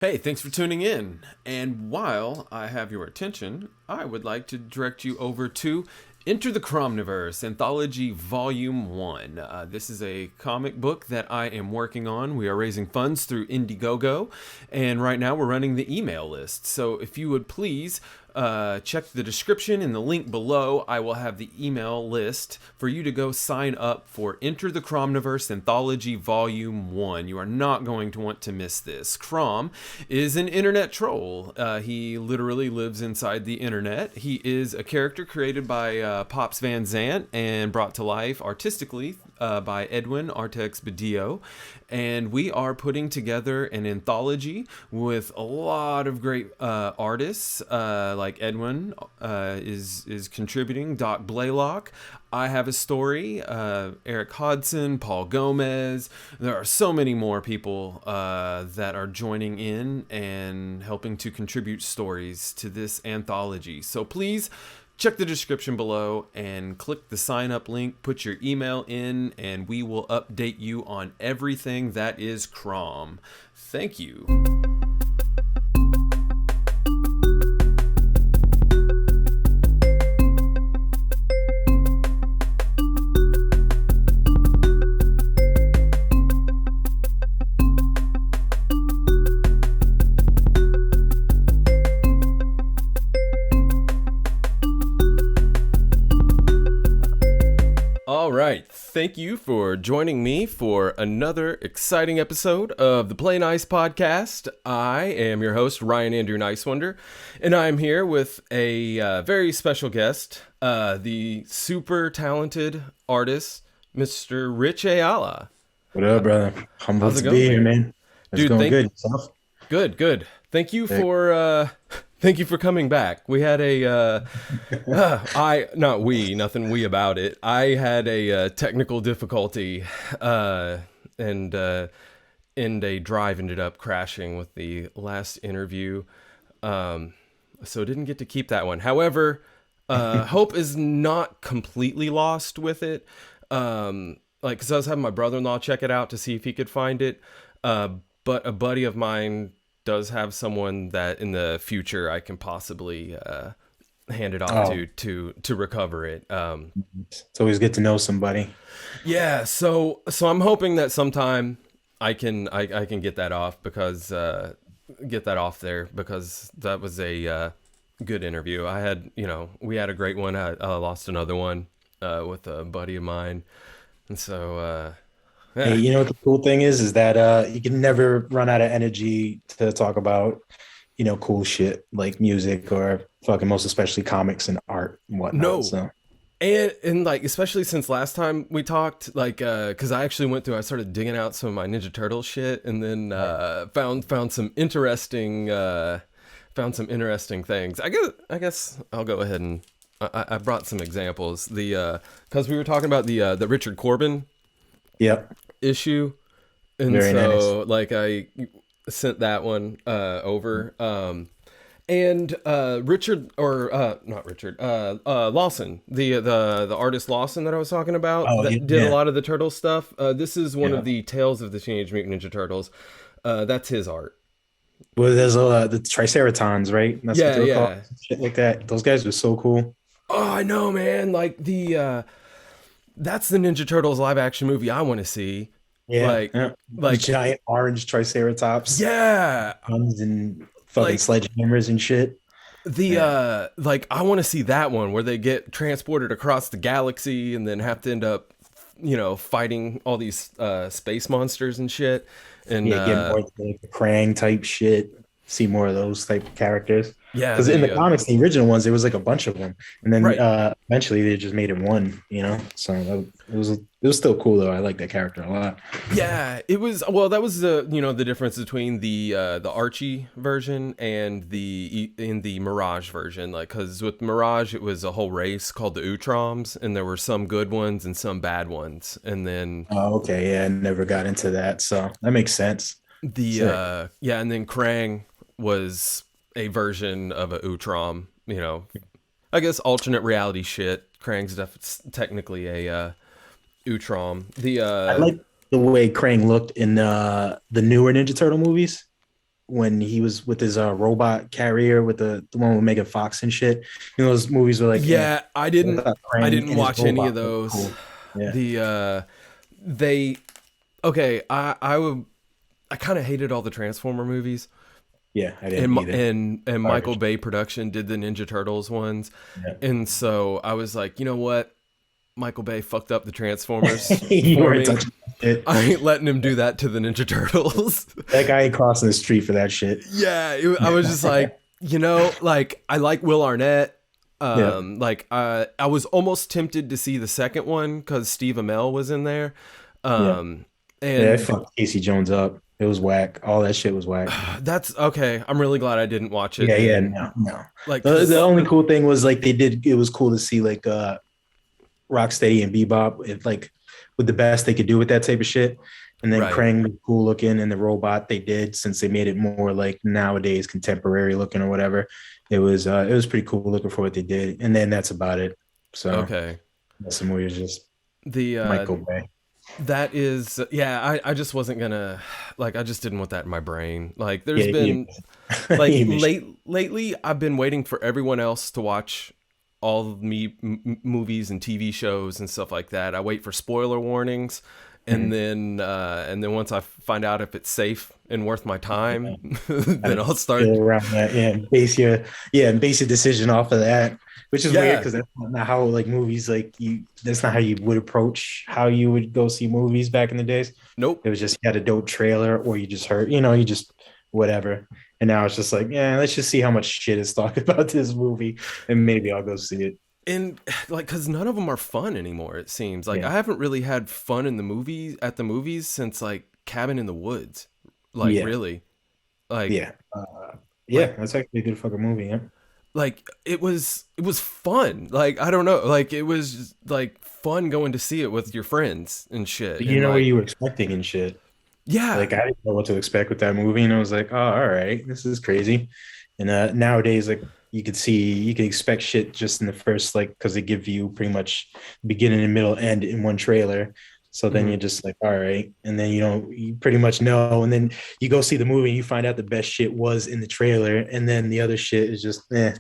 Hey, thanks for tuning in. And while I have your attention, I would like to direct you over to Enter the CRoMniVerse Anthology Volume 1. This is a comic book that I am working on. We are raising funds through Indiegogo, and right now we're running the email list. So if you would please check the description in the link below. I will have the email list for you to go sign up for Enter the CRoMniVerse Anthology Volume 1. You are not going to want to miss this. Crom is an internet troll. He literally lives inside the internet. He is a character created by Pops Van Zant and brought to life artistically by Edwin Artex Badillo. And we are putting together an anthology with a lot of great artists, like Edwin is contributing, Doc Blaylock. I have a story, Eric Hodson, Paul Gomez. There are so many more people that are joining in and helping to contribute stories to this anthology. So please check the description below and click the sign up link, put your email in, and we will update you on everything that is Crom. Thank you. All right, thank you for joining me for another exciting episode of the Play Nice podcast. I am your host, Ryan Andrew Nicewonder, and I'm here with a very special guest, the super talented artist, Mr. Rich Ayala. What up, brother? Humbled How's it to going, be here, man? man. It's Dude, going good. Yourself? Good. Thank you Hey. for thank you for coming back. We had a nothing we about it. I had a technical difficulty and a drive ended up crashing with the last interview. So didn't get to keep that one. However, hope is not completely lost with it. Cuz I was having my brother-in-law check it out to see if he could find it. But a buddy of mine does have someone that in the future I can possibly hand it off Oh, to recover it. it's always good to know somebody. Yeah, so I'm hoping that sometime I can get that off because get that off there because that was a good interview. We had a great one. I lost another one with a buddy of mine, and so Hey, yeah. you know what the cool thing is that you can never run out of energy to talk about, cool shit like music or fucking most especially comics and art and whatnot. No. So And like especially since last time we talked, like because I started digging out some of my Ninja Turtle shit, and then found some interesting things. I guess I'll go ahead and I brought some examples. The because we were talking about the Richard Corbin yeah, issue, and very nice. so like I sent that one over. And Richard, or not Richard, Lawson, the artist Lawson that I was talking about, Oh, that did a yeah, lot of the turtle stuff. This is one of yeah. the Tales of the Teenage Mutant Ninja Turtles. That's his art. Well, there's the Triceratons, right? That's what Yeah, they were called. yeah. Shit like that. Those guys were so cool. Oh, I know, man. Like that's the Ninja Turtles live action movie I want to see. Yeah, Like, yeah. like, Giant orange Triceratops, yeah. guns and fucking Like sledgehammers and shit. the Yeah. like I want to see that one where they get transported across the galaxy and then have to end up fighting all these space monsters and shit. And Yeah, get more into like the Krang type shit. See more of those type of characters. yeah, Because in the the comics, the original ones, there was like a bunch of them, and then right. eventually they just made it one. So it was still cool though. I like that character a lot. Yeah, it was. Well, that was the difference between the Archie version and the Mirage version. Like, because with Mirage, it was a whole race called the Utroms, and there were some good ones and some bad ones. And then Oh, okay, yeah, I never got into that, so that makes sense. Sick. and then Krang was a version of a Utrom. I guess alternate reality shit. Krang's technically a Utrom. The I like the way Krang looked in the newer Ninja Turtle movies. when he was with his robot carrier with the one with Megan Fox and shit. You know, those movies were like, Yeah, I thought I Krang didn't and his watch any of robot was those. cool. Yeah, The they okay, I kind of hated all the Transformer movies. yeah, I didn't either. And Michael Garbage. Bay production did the Ninja Turtles ones. Yeah. And so I was like, you know what? Michael Bay fucked up the Transformers You for weren't me. touching it. I ain't letting him do that to the Ninja Turtles. That guy ain't crossing the street for that shit. Yeah, I was just like, like I like Will Arnett. Yeah, I was almost tempted to see the second one because Steve Amell was in there. yeah, Um, yeah. It and fucked Casey Jones up. It was whack. All that shit was whack. that's okay. I'm really glad I didn't watch it. Yeah, yeah, And no, no. like, The 'cause- only cool thing was like they did. It was cool to see like Rocksteady and Bebop, like with the best they could do with that type of shit. And then right. Krang was cool looking, and the robot they did since they made it more like nowadays contemporary looking or whatever. It was pretty cool looking for what they did. And then that's about it. So Okay. that's the movie was just The Michael Bay. that is I just wasn't gonna like I just didn't want that in my brain. Like there's Yeah, been like he missed- lately I've been waiting for everyone else to watch all of movies and TV shows and stuff like that. I wait for spoiler warnings and then once I find out if it's safe and worth my time, then I'll start around that. Yeah, and base your decision off of that, which is weird because that's not how like movies like you. That's not how you would approach how you would go see movies back in the days. Nope. It was just you had a dope trailer or you just heard, you just whatever. And now it's just like, yeah, let's just see how much shit is talked about this movie, and maybe I'll go see it. And like because none of them are fun anymore, it seems like Yeah. I haven't really had fun in the movies since like Cabin in the Woods, like Yeah. really, like Yeah, that's actually a good fucking movie. Yeah, like it was fun, like I don't know, like it was just, like fun going to see it with your friends and shit. but And, you know what like, you were expecting and shit. yeah, Like I didn't know what to expect with that movie, and I was like, oh, all right, this is crazy. And nowadays, like you could expect shit just in the first, like, because they give you pretty much beginning and middle end in one trailer. So then you're just like, all right, and then you pretty much know, and then you go see the movie and you find out the best shit was in the trailer, and then the other shit is just then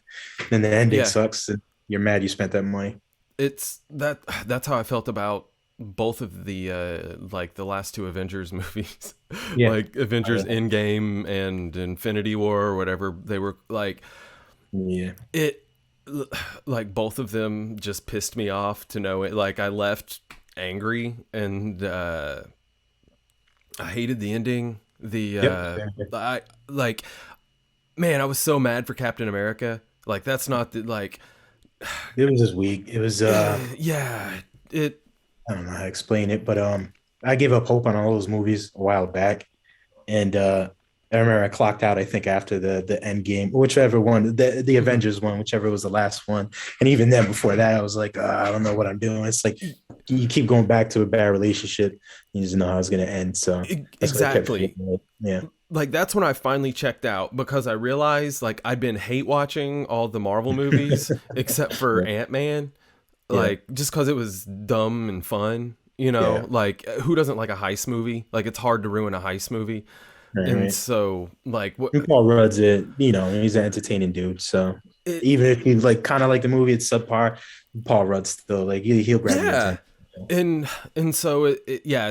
the ending Yeah. sucks, and you're mad you spent that money. it's that's how I felt about both of the like the last two Avengers movies. Yeah. Like Avengers Endgame and Infinity War or whatever they were, like Yeah, it like both of them just pissed me off to know it. Like I left angry and I hated the ending. I like, man, I was so mad for Captain America. Like that's not the like it was just weak. It was yeah, it I don't know how to explain it, but I gave up hope on all those movies a while back, and I remember I clocked out. I think after the end game, whichever one, the Avengers one, whichever was the last one, and even then before that, I was like, I don't know what I'm doing. It's like you keep going back to a bad relationship, you just know how it's gonna end. So that's what I kept exactly. feeling like. Yeah, Like that's when I finally checked out because I realized like I'd been hate watching all the Marvel movies except for Ant-Man. Like just because it was dumb and fun, Yeah. like who doesn't like a heist movie? Like it's hard to ruin a heist movie. And right. so like what And Paul Rudd's it. He's an entertaining dude. So even if you like kind of like the movie, it's subpar. Paul Rudd's still like he'll grab your yeah. attention. And so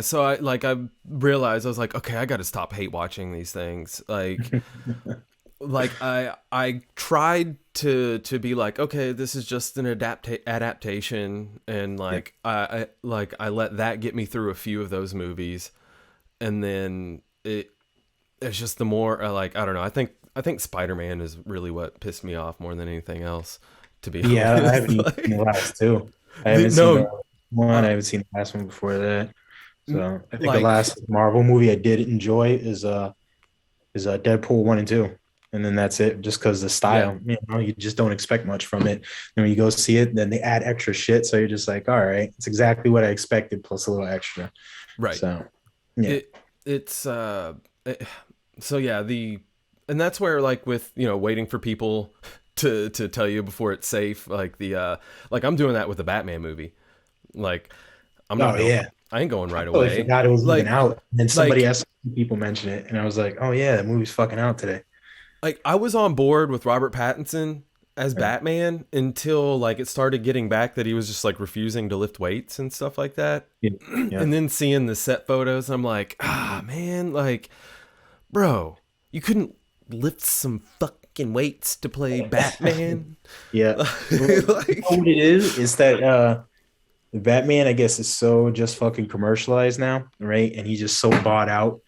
so I realized I was like, okay, I got to stop hate watching these things. Like like I tried to be like, okay, this is just an adaptation, and like I let that get me through a few of those movies, and then it's just the more like I don't know. I think Spider-Man is really what pissed me off more than anything else. To be Yeah, honest. I haven't even seen the last two. I haven't seen the one. I haven't seen the last one before that. So I think the last Marvel movie I did enjoy is Deadpool 1 and 2. And then that's it, just because the style, you just don't expect much from it. And when you go see it, then they add extra shit. So you're just like, all right, it's exactly what I expected, plus a little extra. Right. So yeah. So yeah, and that's where like with, waiting for people to tell you before it's safe, like like I'm doing that with the Batman movie. Like I'm not I ain't going I right totally away. forgot it was even Like, out. And then somebody like, asked people mention it, and I was like, oh yeah, the movie's fucking out today. I was on board with Robert Pattinson as Right. Batman until like it started getting back that he was just like refusing to lift weights and stuff like that. Yeah. Yeah. And then seeing the set photos, I'm like, man, like, bro, you couldn't lift some fucking weights to play Batman. Yeah. Well, you know Like, what it is that the Batman, I guess, is so just fucking commercialized now, right? And he's just so bought out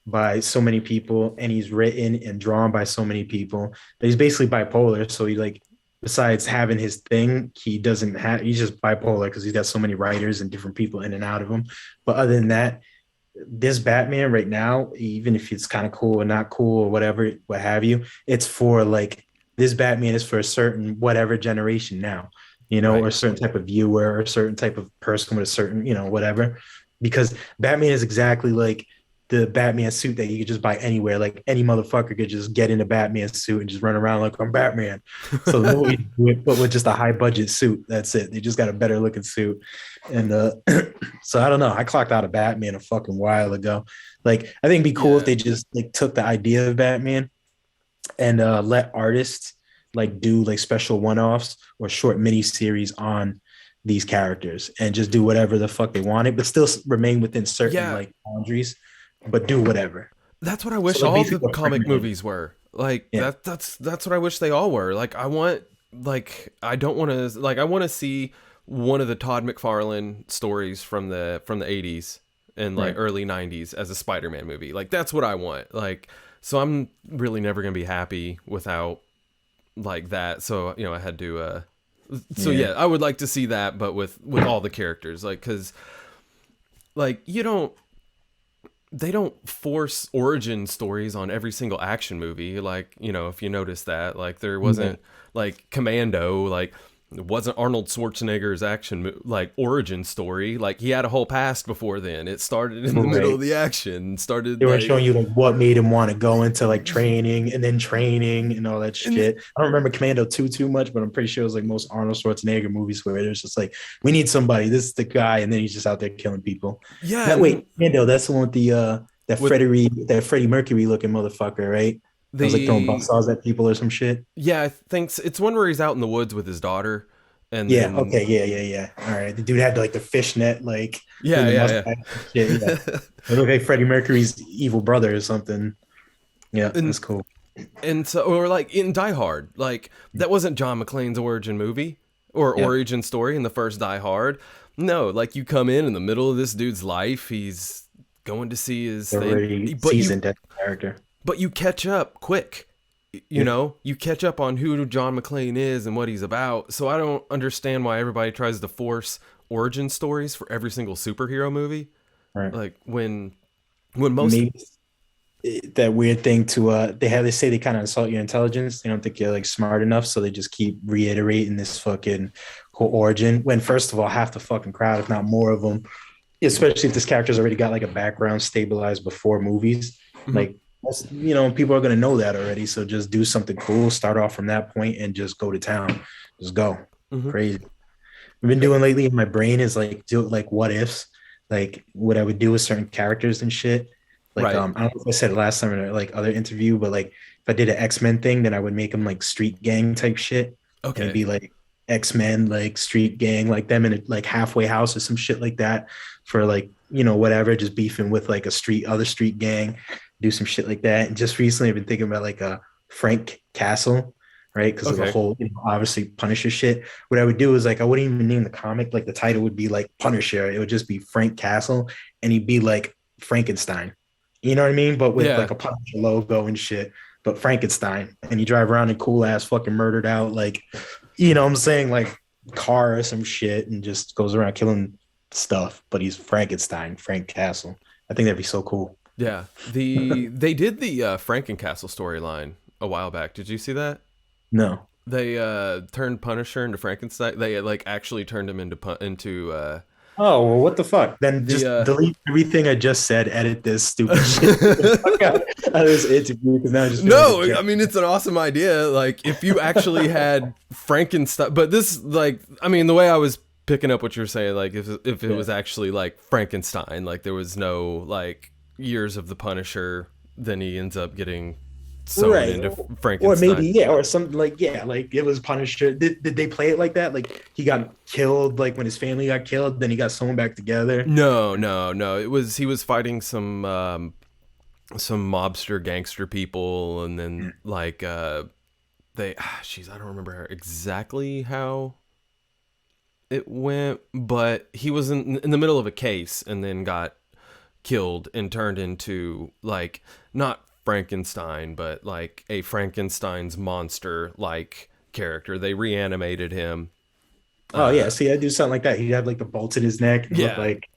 by so many people, and he's written and drawn by so many people that he's basically bipolar. So he like, besides having his thing, he doesn't have. He's just bipolar because he's got so many writers and different people in and out of him. But other than that, this Batman right now, even if it's kind of cool or not cool or whatever, what have you, it's for like this Batman is for a certain whatever generation now, you know, or right. a certain type of viewer or a certain type of person with a certain, you know, whatever. Because Batman is exactly like the Batman suit that you could just buy anywhere. Like any motherfucker could just get in a Batman suit and just run around like I'm Batman. So the movie, but with just a high budget suit, that's it. They just got a better looking suit, and so I don't know. I clocked out of Batman a fucking while ago. Like I think it'd be cool if Yeah. they just like took the idea of Batman and let artists like do like special one-offs or short mini series on these characters and just do whatever the fuck they wanted, but still remain within certain Yeah. like boundaries, but do whatever. That's what I wish So like all the basically what comic Frank did. movies were. Like Yeah. that's what I wish they all were. Like I want like I don't want to like I want to see one of the Todd McFarlane stories from the 80s and like Right. early 90s as a Spider-Man movie. Like that's what I want. Like so I'm really never going to be happy without like that. So, you know, I had to so yeah, I would like to see that but with all the characters like cuz like they don't force origin stories on every single action movie. Like, you know, if you notice that, like there wasn't like Commando, like it wasn't Arnold Schwarzenegger's like origin story. Like he had a whole past before then. It started in the middle Right. of the action, started They were like, showing you like what made him want to go into like training and then training and all that and shit. I don't remember Commando 2 too much, but I'm pretty sure it was like most Arnold Schwarzenegger movies where there's just like, we need somebody. This is the guy, and then he's just out there killing people. yeah. That And then wait, Commando, that's the one with the with that Freddie Mercury looking motherfucker, right? I was like throwing the, buzzsaws at people or some shit. yeah, I think it's one where he's out in the woods with his daughter. And Yeah, then, okay, yeah. All right. The dude had like the fishnet, like yeah, in the yeah, mustache and shit. Yeah. yeah. It looked like Freddie Mercury's evil brother or something. Yeah, and that's cool. And so, or like in Die Hard, like that wasn't John McClane's origin movie or Yeah. origin story in the first Die Hard. No, like you come in the middle of this dude's life, he's going to see his They're already thing, but seasoned that character. you catch up quick. You Yeah. know, you catch up on who John McClane is and what he's about. So I don't understand why everybody tries to force origin stories for every single superhero movie. Right. Like when most Maybe that weird thing to they say they kind of insult your intelligence. They don't think you're like smart enough, so they just keep reiterating this fucking whole origin. When first of all, half the fucking crowd, if not more of them, especially if this character's already got like a background stabilized before movies, Mhm. like you know, people are gonna know that already. So just do something cool, start off from that point, and just go to town. Just go Mhm. crazy. I've been doing lately in my brain is like do like what ifs, like what I would do with certain characters and shit. Like Right. I don't know if I said it last time in a, like other interview, but like if I did an X-Men thing, then I would make them like street gang type shit. And Okay. it'd be like X-Men, like street gang, like them in a like halfway house or some shit like that for like, you know, whatever, just beefing with like a other street gang, do some shit like that. And just recently I've been thinking about like a Frank Castle, right? Because of the Okay. whole, you know, obviously Punisher shit. What I would do is like I wouldn't even name the comic, like the title would be like Punisher. It would just be Frank Castle, and he'd be like Frankenstein. You know what I mean? But with Yeah. like a Punisher logo and shit. But Frankenstein. And he drive around in cool ass fucking murdered out, like, you know what I'm saying? Like car or some shit, and just goes around killing stuff. But he's Frankenstein, Frank Castle. I think that'd be so cool. Yeah. They did the Frankencastle storyline a while back. Did you see that? No. They turned Punisher into Frankenstein. They like actually turned him into Oh, well, what the fuck? Then just the delete everything I just said, edit this stupid shit. Fuck out of this interview because now I just feel No, like a I mean it's an awesome idea. Like if you actually had Frankenstein, but this like I mean the way I was picking up what you're saying, like if it Yeah. was actually like Frankenstein, like there was no like years of the Punisher, then he ends up getting sewn Right. into Or maybe, Frankenstein. yeah, or something like, yeah, like it was Punisher. Did they play it like that? Like he got killed, like when his family got killed, then he got sewn back together. No, no, no. It was he was fighting some mobster gangster people, and then like they, jeez, I don't remember exactly how it went, but he was in the middle of a case and then got killed and turned into like not Frankenstein, but like a Frankenstein's monster like character. They reanimated him. Oh yeah, see, I do something like that. He'd have like the bolts in his neck and look Yeah, like,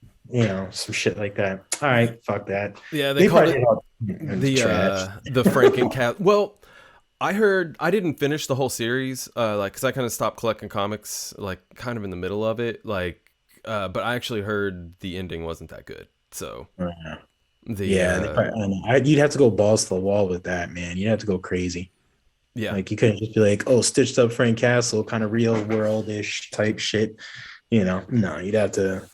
some shit like that. All right, fuck that. yeah. They They called probably it trash. the Frankencat. Well, I heard I didn't finish the whole series, like because I kind of stopped collecting comics, like kind of in the middle of it, like. But I actually heard the ending wasn't that good. So the Yeah, they probably, I know. You'd have to go balls to the wall with that, man. You'd have to go crazy. yeah, Like you couldn't just be like, oh, stitched up Frank Castle, kind of real world ish type shit. No, you'd have to.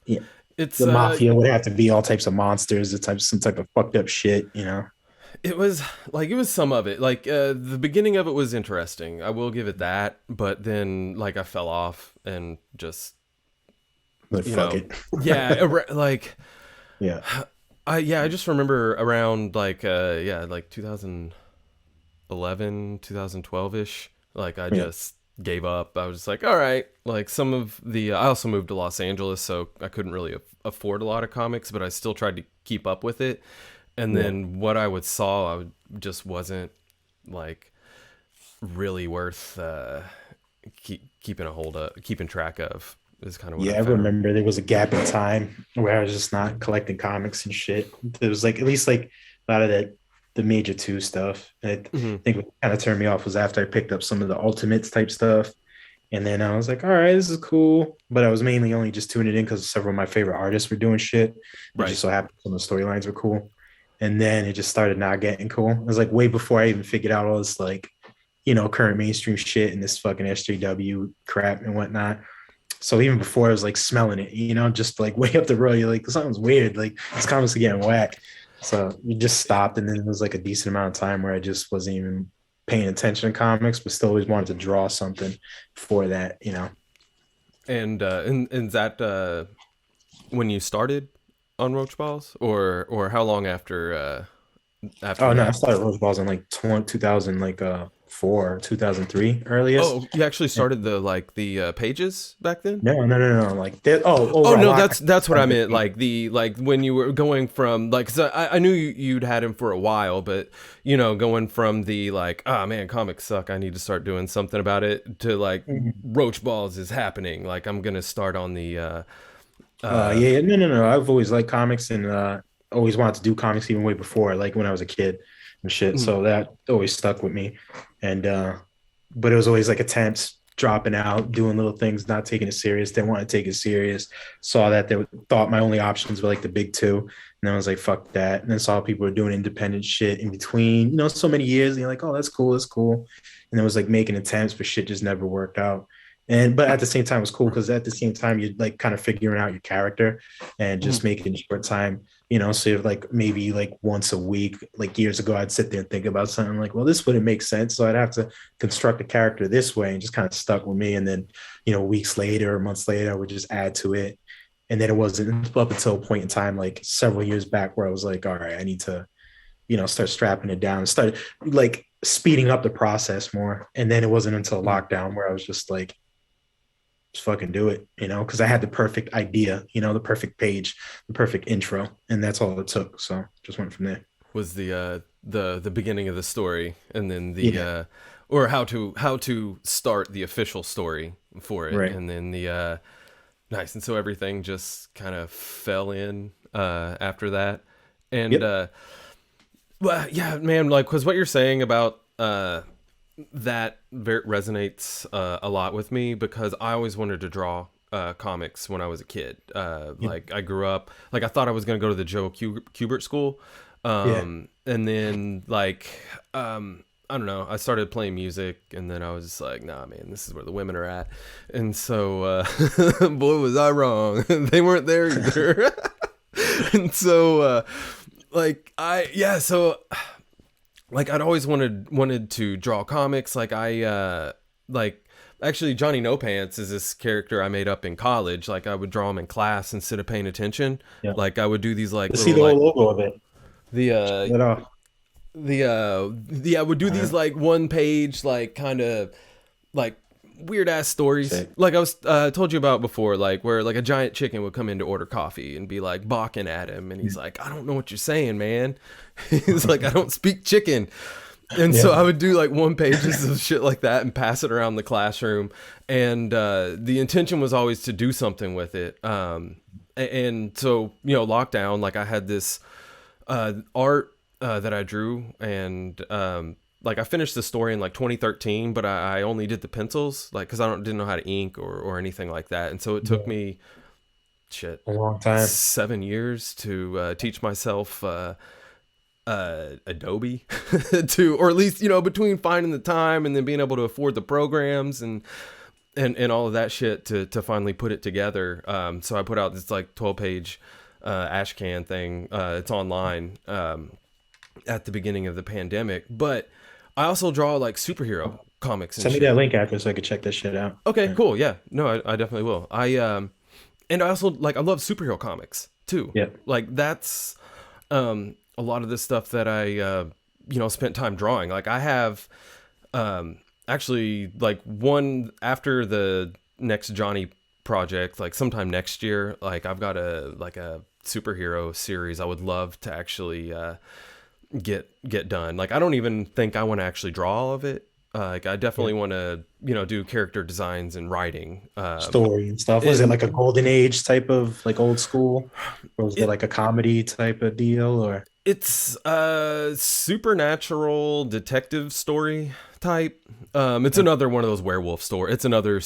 Yeah, it's the mafia would have to be all types of monsters, some type of fucked up shit. it was like it was some of it. Like the beginning of it was interesting. I will give it that, but then like I fell off and just But you fuck know, it. like Yeah, I just remember around like 2011, 2012ish, like I yeah, just gave up. I was just like, all right, like some of the I also moved to Los Angeles, so I couldn't really afford a lot of comics, but I still tried to keep up with it. And yeah. then what I would saw, just wasn't like really worth keeping track of, is kind of what Yeah, I I found. remember there was a gap in time where I was just not collecting comics and shit. There was like at least like a lot of the major two stuff. And I Hmm. think what kind of turned me off was after I picked up some of the Ultimates type stuff. And then I was like, all right, this is cool. But I was mainly only just tuning in because several of my favorite artists were doing shit. It Right. just so happened some of the storylines were cool. And then it just started not getting cool. It was like way before I even figured out all this like, current mainstream shit and this fucking SJW crap and whatnot. So even before I was like smelling it, just like way up the road, you're like, something's weird. Like this comics are getting whack. So you just stopped. And then it was like a decent amount of time where I just wasn't even paying attention to comics, but still always wanted to draw something for that. And that when you started on Roach Balls, or how long after Oh no, I that? started Roach Balls in like 2000, like 2003 earliest. Oh, you actually started the pages back then? No. Like that. Oh, Oh overall, no, I that's what I started meant. the Like when you were going from like, 'cause I knew you'd had him for a while, but going from the like, ah man, comics suck, I need to start doing something about it, to like page. Roach Balls is happening. Like I'm gonna start on the Yeah, yeah, no. I've always liked comics and always wanted to do comics even way before, like when I was a kid and shit. mm, So that always stuck with me. And but it was always like attempts dropping out, doing little things, not taking it serious. Didn't want to take it serious. Saw that they thought my only options were like the big two. And then I was like, fuck that. And then saw people were doing independent shit in between, so many years. And you're like, oh, that's cool, that's cool. And it was like making attempts, but shit just never worked out. But at the same time, it was cool because at the same time, you're like kind of figuring out your character and mm, just making short time. So if like maybe like once a week, like years ago, I'd sit there and think about something like, well, this wouldn't make sense. So I'd have to construct a character this way, and just kind of stuck with me. And then, weeks later or months later, I would just add to it. And then it wasn't up until a point in time, like several years back, where I was like, all right, I need to, start strapping it down, start like speeding up the process more. And then it wasn't until mm. lockdown where I was just like, just fucking do it, because I had the perfect idea, the perfect page, the perfect intro, and that's all it took. So just went from there. Was the beginning of the story, and then the Yeah, or how to start the official story for it, right. and then the nice. And so everything just kind of fell in after that. And Yep. well, yeah, man, like, because what you're saying about that resonates a lot with me, because I always wanted to draw comics when I was a kid. Yep. Like I grew up, like I thought I was gonna go to the Joe Kubert school, Yeah. and then like I don't know. I started playing music, and then I was just like, nah, man, this is where the women are at. And so, boy, was I wrong. They weren't there either. And so, so like I'd always wanted to draw comics. Like actually Johnny No Pants is this character I made up in college. Like I would draw him in class instead of paying attention. Yeah. Like I would do these like To see little the like whole logo of it. the Check it out. I would do these like one page like kind of like weird ass stories. Sick. Like I was told you about before, like where like a giant chicken would come in to order coffee and be like balking at him, and he's like, I don't know what you're saying, man. He's like, I don't speak chicken. And so I would do like one pages of shit like that and pass it around the classroom. And the intention was always to do something with it. And so, you know, lockdown, like I had this art that I drew, and like I finished the story in like 2013, but I only did the pencils, like because didn't know how to ink or anything like that. And so it took me a long time, 7 years to teach myself Adobe or at least, you know, between finding the time and then being able to afford the programs and all of that shit to finally put it together. So I put out this like 12-page ashcan thing. It's online at the beginning of the pandemic, but I also draw like superhero comics. Send me that link after so I could check this shit out. Okay, cool. Yeah, no, I definitely will. And I also like, I love superhero comics too. Yeah. Like that's, a lot of the stuff that I, you know, spent time drawing. Like I have, actually like one after the next Johnny project, like sometime next year, like I've got a superhero series I would love to actually, get done. Like I don't even think I want to actually draw all of it. Like I definitely want to, you know, do character designs and writing, story and stuff. Was it like a golden age type of like old school, or was it like a comedy type of deal? Or it's a supernatural detective story type. It's another one of those werewolf story. It's another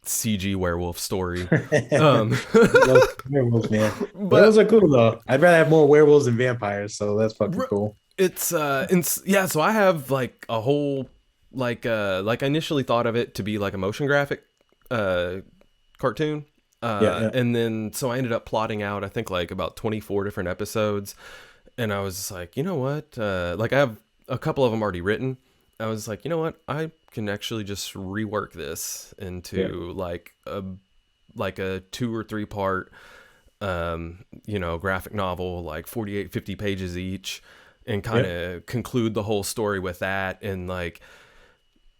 CG werewolf story. Werewolves, man. But those are cool though. I'd rather have more werewolves than vampires, so that's fucking cool. It's yeah, so I have like a whole like I initially thought of it to be like a motion graphic cartoon. And then so I ended up plotting out I think like about 24 different episodes, and I was just like, you know what? Like I have a couple of them already written. I was like, you know what? I can actually just rework this into like a 2 or 3 part you know, graphic novel, like 48, 50 pages each, and kind of conclude the whole story with that, and like,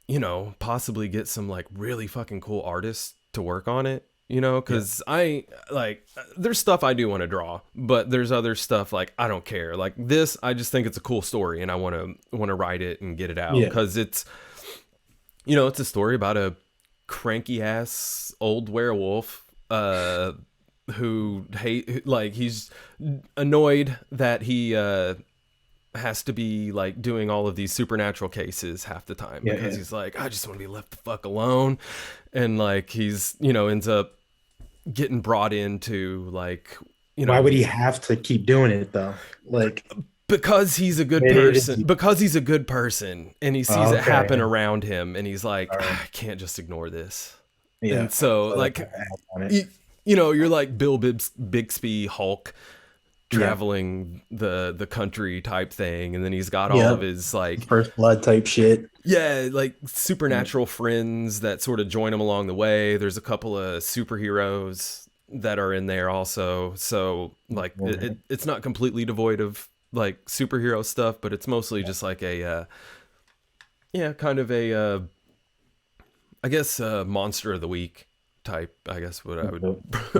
you know, possibly get some like really fucking cool artists to work on it, you know, because I like, there's stuff I do want to draw, but there's other stuff like I don't care. Like this, I just think it's a cool story, and I want to write it and get it out because it's, you know, it's a story about a cranky ass old werewolf who he's annoyed that he has to be like doing all of these supernatural cases half the time because he's like, I just want to be left the fuck alone. And like he's, you know, ends up getting brought into like, you know, why would he have to keep doing it though? Like because he's a good person, and he sees it happen around him, and he's like, I can't just ignore this. And so like you know, you're like Bill Bixby Hulk traveling the country type thing, and then he's got all of his like First Blood type shit, like supernatural friends that sort of join him along the way. There's a couple of superheroes that are in there also, so like it's not completely devoid of like superhero stuff, but it's mostly just like a kind of a I guess monster of the week type, I guess what I would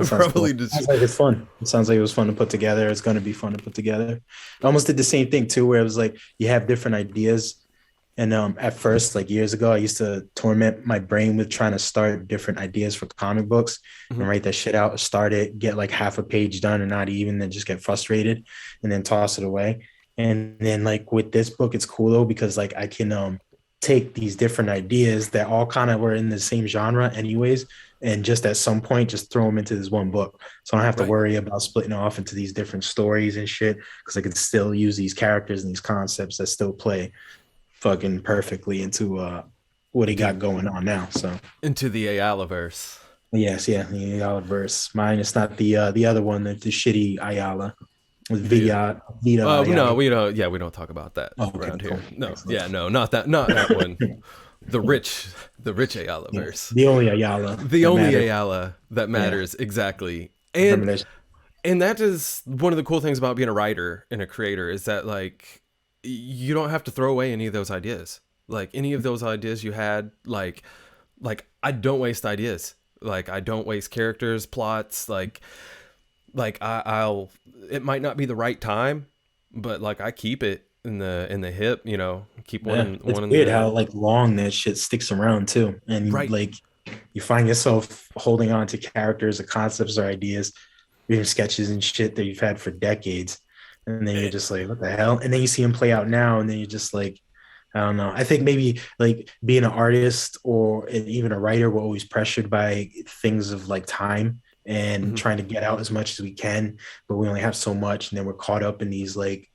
probably just. Sounds like it's fun. It sounds like it was fun to put together. It's going to be fun to put together. I almost did the same thing too, where it was like you have different ideas, and at first, like years ago, I used to torment my brain with trying to start different ideas for comic books and write that shit out, start it, get like half a page done, or not even, then just get frustrated and then toss it away. And then like with this book, it's cool though because like I can take these different ideas that all kind of were in the same genre anyways, and just at some point just throw them into this one book, so I don't have to worry about splitting off into these different stories and shit, because I can still use these characters and these concepts that still play. fucking perfectly into what he into got going on now. So into the Ayalaverse. yes, yeah, the Ayala verse. Mine is not the other one, the shitty Ayala. The Vita no, Ayala. we don't talk about that Oh, okay, around cool. here. No, Excellent. yeah, no, not that one. The rich, the rich Ayala Yeah, verse. the only Ayala The that only matters. Ayala that Yeah, matters exactly. remember that. And that is one of the cool things about being a writer and a creator is that like you don't have to throw away any of those ideas. Like any of those ideas you had, like I don't waste ideas. Like I don't waste characters, plots. I'll it might not be the right time, but like I keep it in the hip. You know, keep Yeah, it's one in weird how the like long that shit sticks around too, and right. like you find yourself holding on to characters or concepts or ideas, even sketches and shit that you've had for decades, and then you're Eh, just like, what the hell? And then you see them play out now, and then you're just like, I don't know. I think maybe like being an artist or even a writer, we're always pressured by things of like time and mhm, trying to get out as much as we can, but we only have so much, and then we're caught up in these like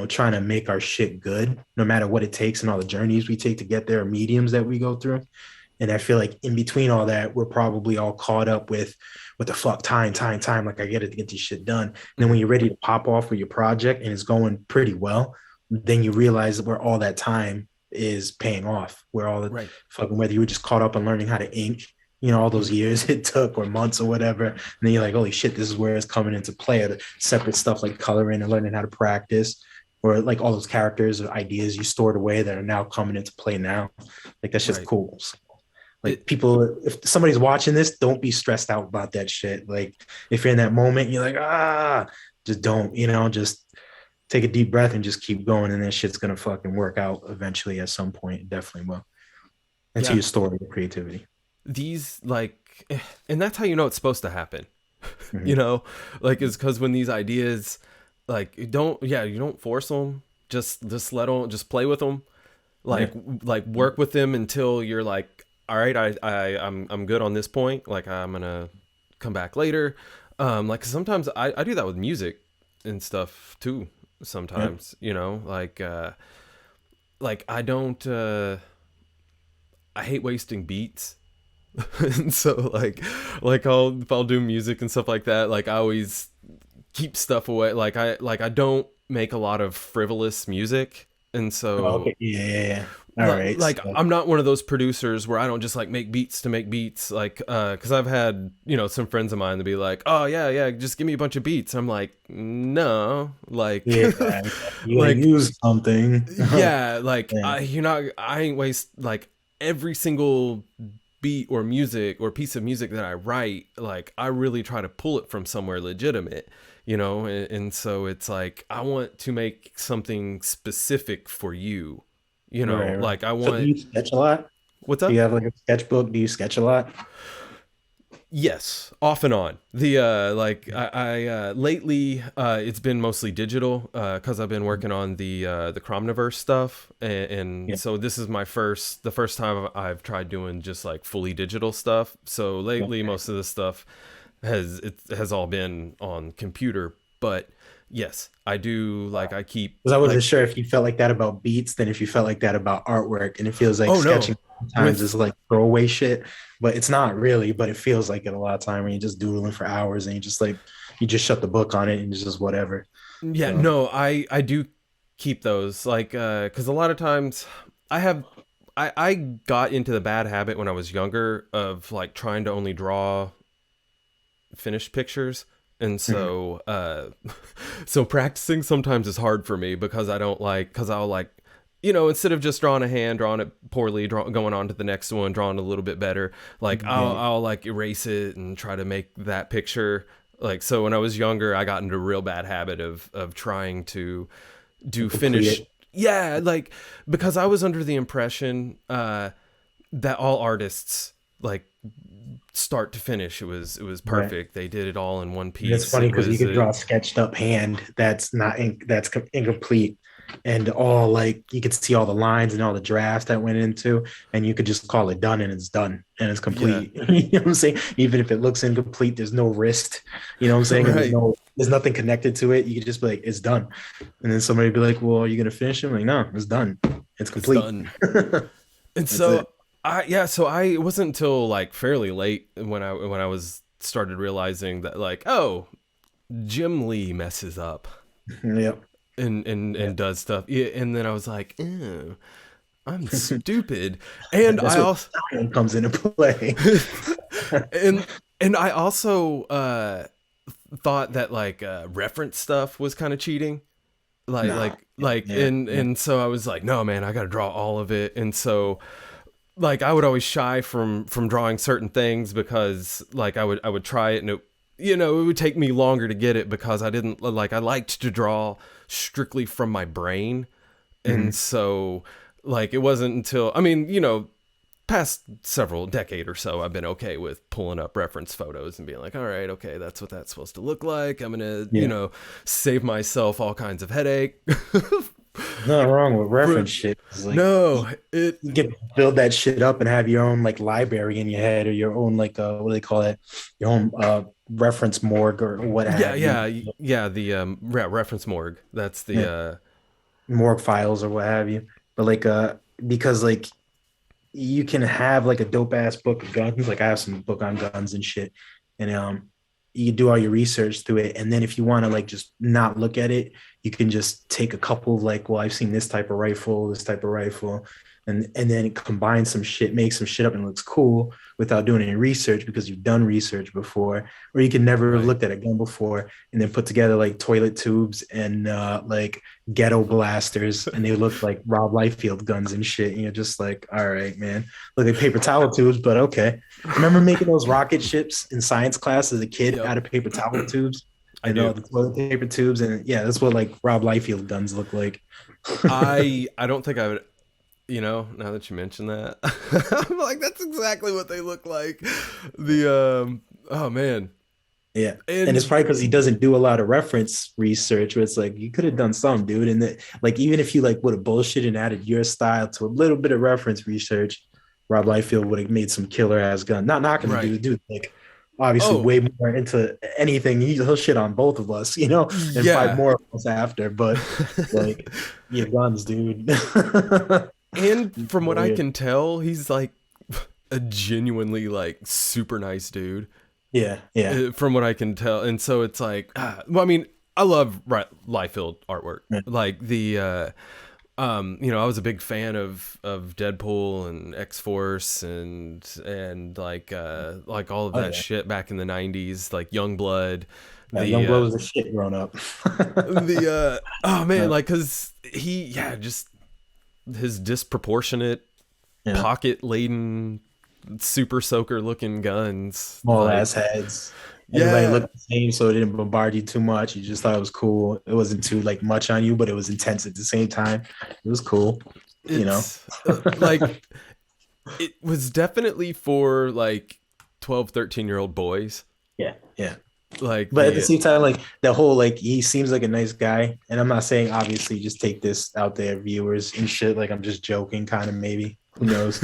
trying to make our shit good, no matter what it takes and all the journeys we take to get there, mediums that we go through. And I feel like in between all that, we're probably all caught up with what the fuck time. Like I get it to get this shit done. And then when mhm, you're ready to pop off with your project and it's going pretty well, then you realize where all that time is paying off. Where all the right. fucking whether you were just caught up on learning how to ink, all those Mhm, years it took or months or whatever. And then you're like, holy shit, this is where it's coming into play. Or the separate stuff like coloring and learning how to practice, or like all those characters or ideas you stored away that are now coming into play now. Like that's just right. cool. Like It people, if somebody's watching this, don't be stressed out about that shit. Like if you're in that moment, you're like, just don't, just take a deep breath and just keep going. And then shit's gonna fucking work out eventually at some point. It definitely will. Into yeah. your story of creativity. These and that's how you know it's supposed to happen. You Mhm. know, like it's because when these ideas like you don't force them. Just let them just play with them. Yeah. Like work with them until you're like, all right, I'm good on this point. Like I'm gonna come back later. Like sometimes I do that with music and stuff too. Yeah. Sometimes like I don't I hate wasting beats. And so like if I'll do music and stuff like that, like I always keep stuff away. Like I don't make a lot of frivolous music, and Oh, so okay. Yeah. All right. like So, I'm not one of those producers where I don't just like make beats to make beats. Like because I've had some friends of mine to be like, oh yeah, just give me a bunch of beats. I'm like, no, like yeah. You want to like use something. yeah, like Yeah. I ain't waste like every single beat or music or piece of music that I write, like I really try to pull it from somewhere legitimate, and so it's like I want to make something specific for you, Right. like I So do want you sketch a lot? what's Do you up? have like a sketchbook? Do you sketch a lot? Yes, off and on. The I lately it's been mostly digital because I've been working on the CRoMniVerse stuff, and Yeah. so this is the first time I've tried doing just like fully digital stuff. So lately, Okay. most of this stuff has all been on computer, but yes, I do like I keep Because I wasn't like sure if you felt like that about beats, than if you felt like that about artwork. And it feels like oh no sketching sometimes is with like throwaway shit, but it's not really. But it feels like it a lot of time when you're just doodling for hours and you just shut the book on it and it's just whatever. yeah So no I do keep those like because a lot of times I have I got into the bad habit when I was younger of like trying to only draw finished pictures. And mhm. so so practicing sometimes is hard for me because I don't like because I'll like instead of just drawing a hand, drawing it poorly, going on to the next one, drawing a little bit better, like Yeah, I'll like erase it and try to make that picture. Like so when I was younger, I got into a real bad habit of trying to do complete finish. it. Yeah, like because I was under the impression that all artists like start to finish it was Right. perfect. They did it all in one And it's piece. funny It because you was could draw a sketched up hand that's not that's incomplete, and all like you could see all the lines and all the drafts that went into, and you could just call it done and it's done and it's yeah, complete. You know what I'm saying? Even if it looks incomplete, there's no wrist. You know what I'm saying? And there's right. no there's nothing connected to it. You could just be like, it's done. And then somebody be like, well, are you gonna finish it? I'm like, no, it's done. It's It's complete. done. And That's so it. so it wasn't until like fairly late when I was started realizing that like, oh, Jim Lee messes up Yep. and Yeah. does stuff. Yeah, and then I was like, ew, I'm stupid. And That's I what also time comes into play. and I also thought that like reference stuff was kind of cheating. No. Yeah. Yeah. And so I was like, no man, I got to draw all of it. And so like I would always shy from drawing certain things because like I would try it and it, you know, it would take me longer to get it because I didn't like, I liked to draw strictly from my brain. And Mhm. so like it wasn't until, I mean, you know, past several decade or so, I've been okay with pulling up reference photos and being like, all right, okay, that's what that's supposed to look like. I'm gonna, you Yeah. know, save myself all kinds of headache. Nothing wrong with For reference shit. It's like no, it you can build that shit up and have your own like library in your head or your own like what do they call it? Your own reference morgue or what yeah, have you. yeah, the reference morgue. That's the Yeah. Morgue files or what have you. But like because like you can have like a dope ass book of guns. Like I have some book on guns and shit. And you do all your research through it. And then if you want to like just not look at it, you can just take a couple of like, well, I've seen this type of rifle, this type of rifle, and then combine some shit, make some shit up and it looks cool without doing any research because you've done research before, or you can never have right. looked at a gun before and then put together like toilet tubes and like ghetto blasters and they look like Rob Liefeld guns and shit. And you're just like, all right, man, look like paper towel tubes, but okay. Remember making those rocket ships in science class as a kid Yep, out of paper towel tubes? I And do. the toilet paper tubes, and yeah, that's what like Rob Liefeld guns look like. I don't think I would. You know, now that you mention that, I'm like, that's exactly what they look like. The oh man, Yeah. And it's and probably because he doesn't do a lot of reference research where it's like you could have done some, dude. And that like even if you like would have bullshit and added your style to a little bit of reference research, Rob Liefeld would have made some killer ass gun. Not knocking the right. dude like obviously Oh way more into anything. He'll shit on both of us, you know, and probably yeah. more of us after. But like your guns, dude. And from what I Weird. can tell, he's like a genuinely like super nice dude. Yeah, yeah. From what I can tell, and so it's like, well, I mean, I love Liefeld artwork. Yeah. Like the, you know, I was a big fan of Deadpool and X Force and like all of Oh that yeah. shit back in the '90s, like Youngblood. Yeah, The Youngblood was the shit growing up. oh man, Yeah, like because he just his disproportionate yeah. pocket laden super soaker looking guns, Small like ass heads. Everybody yeah. looked the same, so it didn't bombard you too much. You just thought it was cool. It wasn't too like much on you, but it was intense at the same time. It was cool, you know. It's like it was definitely for like 12, 13-year-old boys. Yeah, yeah. Like But at the the same time, like the whole like he seems like a nice guy, and I'm not saying obviously just take this out there, viewers and shit. Like I'm just joking, kind of maybe. Who knows?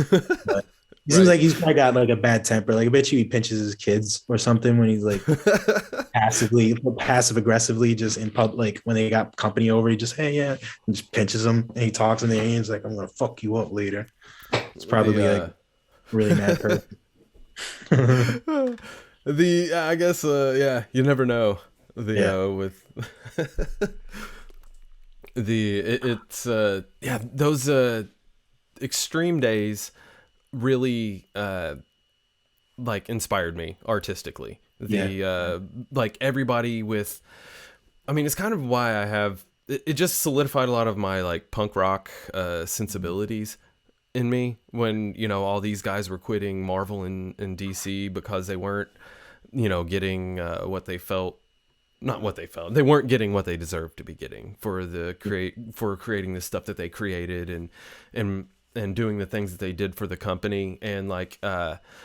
But he seems right. like he's probably got like a bad temper. Like I bet you he pinches his kids or something when he's like passive aggressively just in public, like when they got company over, he just hey yeah, and just pinches them and he talks in their ears like I'm gonna fuck you up later. It's probably like the really mad person. the I guess yeah, you never know. Yeah, The with it's yeah, those extreme days really like inspired me artistically. yeah, The like everybody with, I mean, it's kind of why I have it just solidified a lot of my like punk rock sensibilities in me when, you know, all these guys were quitting Marvel and DC because they weren't, you know, getting what they felt, not what they felt, they weren't getting what they deserved to be getting for the for creating the stuff that they created and doing the things that they did for the company. And like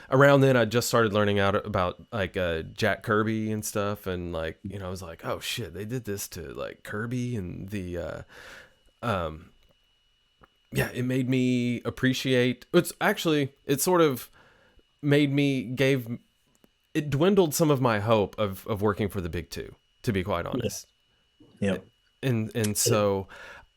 around then I just started learning out about like Jack Kirby and stuff, and like, you know, I was like, oh shit, they did this to like Kirby. And the um yeah, it made me appreciate, it's actually, it sort of made me, gave, it dwindled some of my hope of working for the big two to be quite Yeah. honest. Yep. And so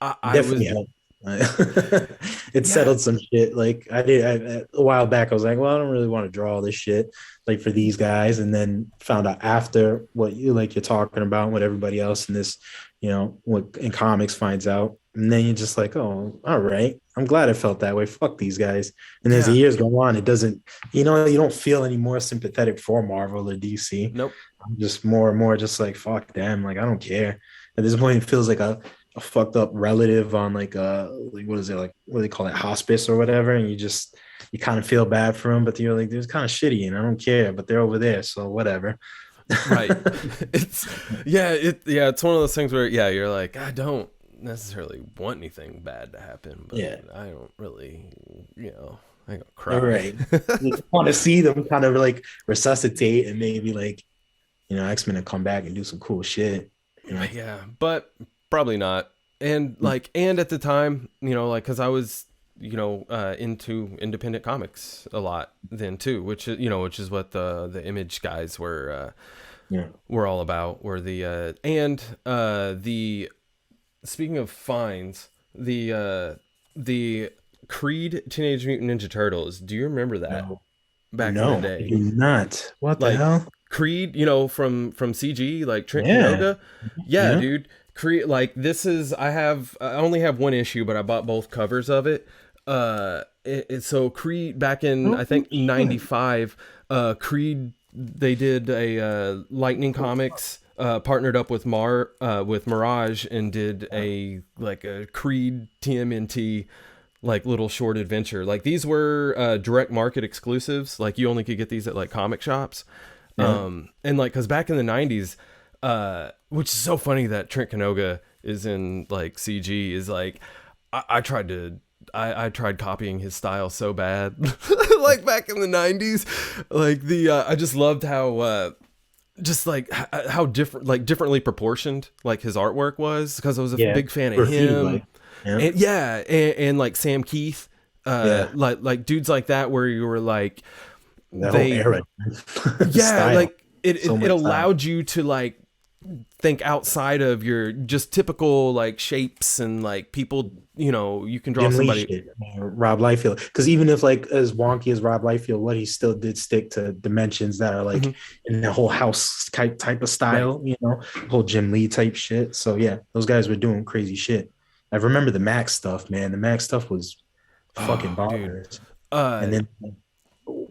I Definitely was, helped. It yeah, settled some shit. Like a while back, I was like, well, I don't really want to draw all this shit like for these guys, and then found out after what you're talking about, what everybody else in this, what in comics finds out, and then you're just like, oh, all right, I'm glad I felt that way. Fuck these guys. And as the yeah, years go on, it doesn't, you don't feel any more sympathetic for Marvel or DC. nope. I'm just more and more just like fuck them. Like I don't care. At this point, it feels like a fucked up relative on like what is it, like what do they call it, hospice or whatever, and you kind of feel bad for them, but you're like, they're kind of shitty and I don't care, but they're over there, so whatever. Right. It's it's one of those things where you're like, I don't necessarily want anything bad to happen, but Yeah, I don't really, I don't all cry. right. You want to see them kind of like resuscitate and maybe like X-Men to come back and do some cool shit. Yeah, but probably not. And and at the time, because I was, into independent comics a lot then too, which is what the Image guys were all about. Were the speaking of finds, the Creed Teenage Mutant Ninja Turtles. Do you remember that No, back in the no, I day? do not. What the Like hell? Creed, from CG, like Trent Yeah, Kanoga. Yeah, yeah. dude. Creed, like this is I only have one issue, but I bought both covers of it. So Creed back in Oh, I think shit. '95, Creed, they did a Lightning Comics, partnered up with with Mirage, and did a Creed TMNT like little short adventure. Like these were direct market exclusives. Like you only could get these at like comic shops. Yeah. And like, cause back in the '90s, which is so funny that Trent Kanoga is in like CG, is like, I tried copying his style so bad, like back in the '90s. Like I just loved how, just like how different, like differently proportioned, like his artwork was, because I was a Yeah. big fan of Graffiti him. like. Yeah. And and like Sam Keith, Yeah. like dudes like that, where you were like, That whole they, era. yeah, Style. like it, So it, it much style. allowed you to like think outside of your just typical like shapes, and like people, you can draw Jim Lee somebody. shit, Rob Liefeld. Because even if like as wonky as Rob Liefeld, what he still did stick to dimensions that are like Mhm. in the whole house type of Right. style, whole Jim Lee type shit. So yeah, those guys were doing crazy shit. I remember the Max stuff, man. The Max stuff was fucking Oh, dude. bonkers. And Uh, then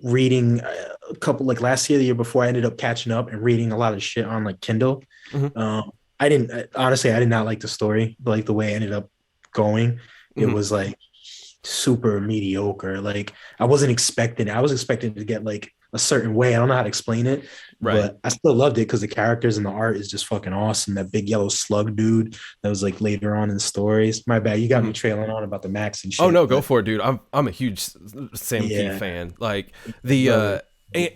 reading a couple like last year, the year before, I ended up catching up and reading a lot of shit on like Kindle. mhm, I didn't honestly, I did not like the story, like the way it ended up going. It mhm. was like super mediocre. Like I wasn't expecting. I was expecting to get like a certain way. I don't know how to explain it, Right. but I still loved it because the characters and the art is just fucking awesome. That big yellow slug dude that was like later on in the stories. My bad, you got me Mhm. trailing on about the Max and Oh shit, no, go but for it, dude. I'm a huge Sam Keith yeah, fan. Like the brother.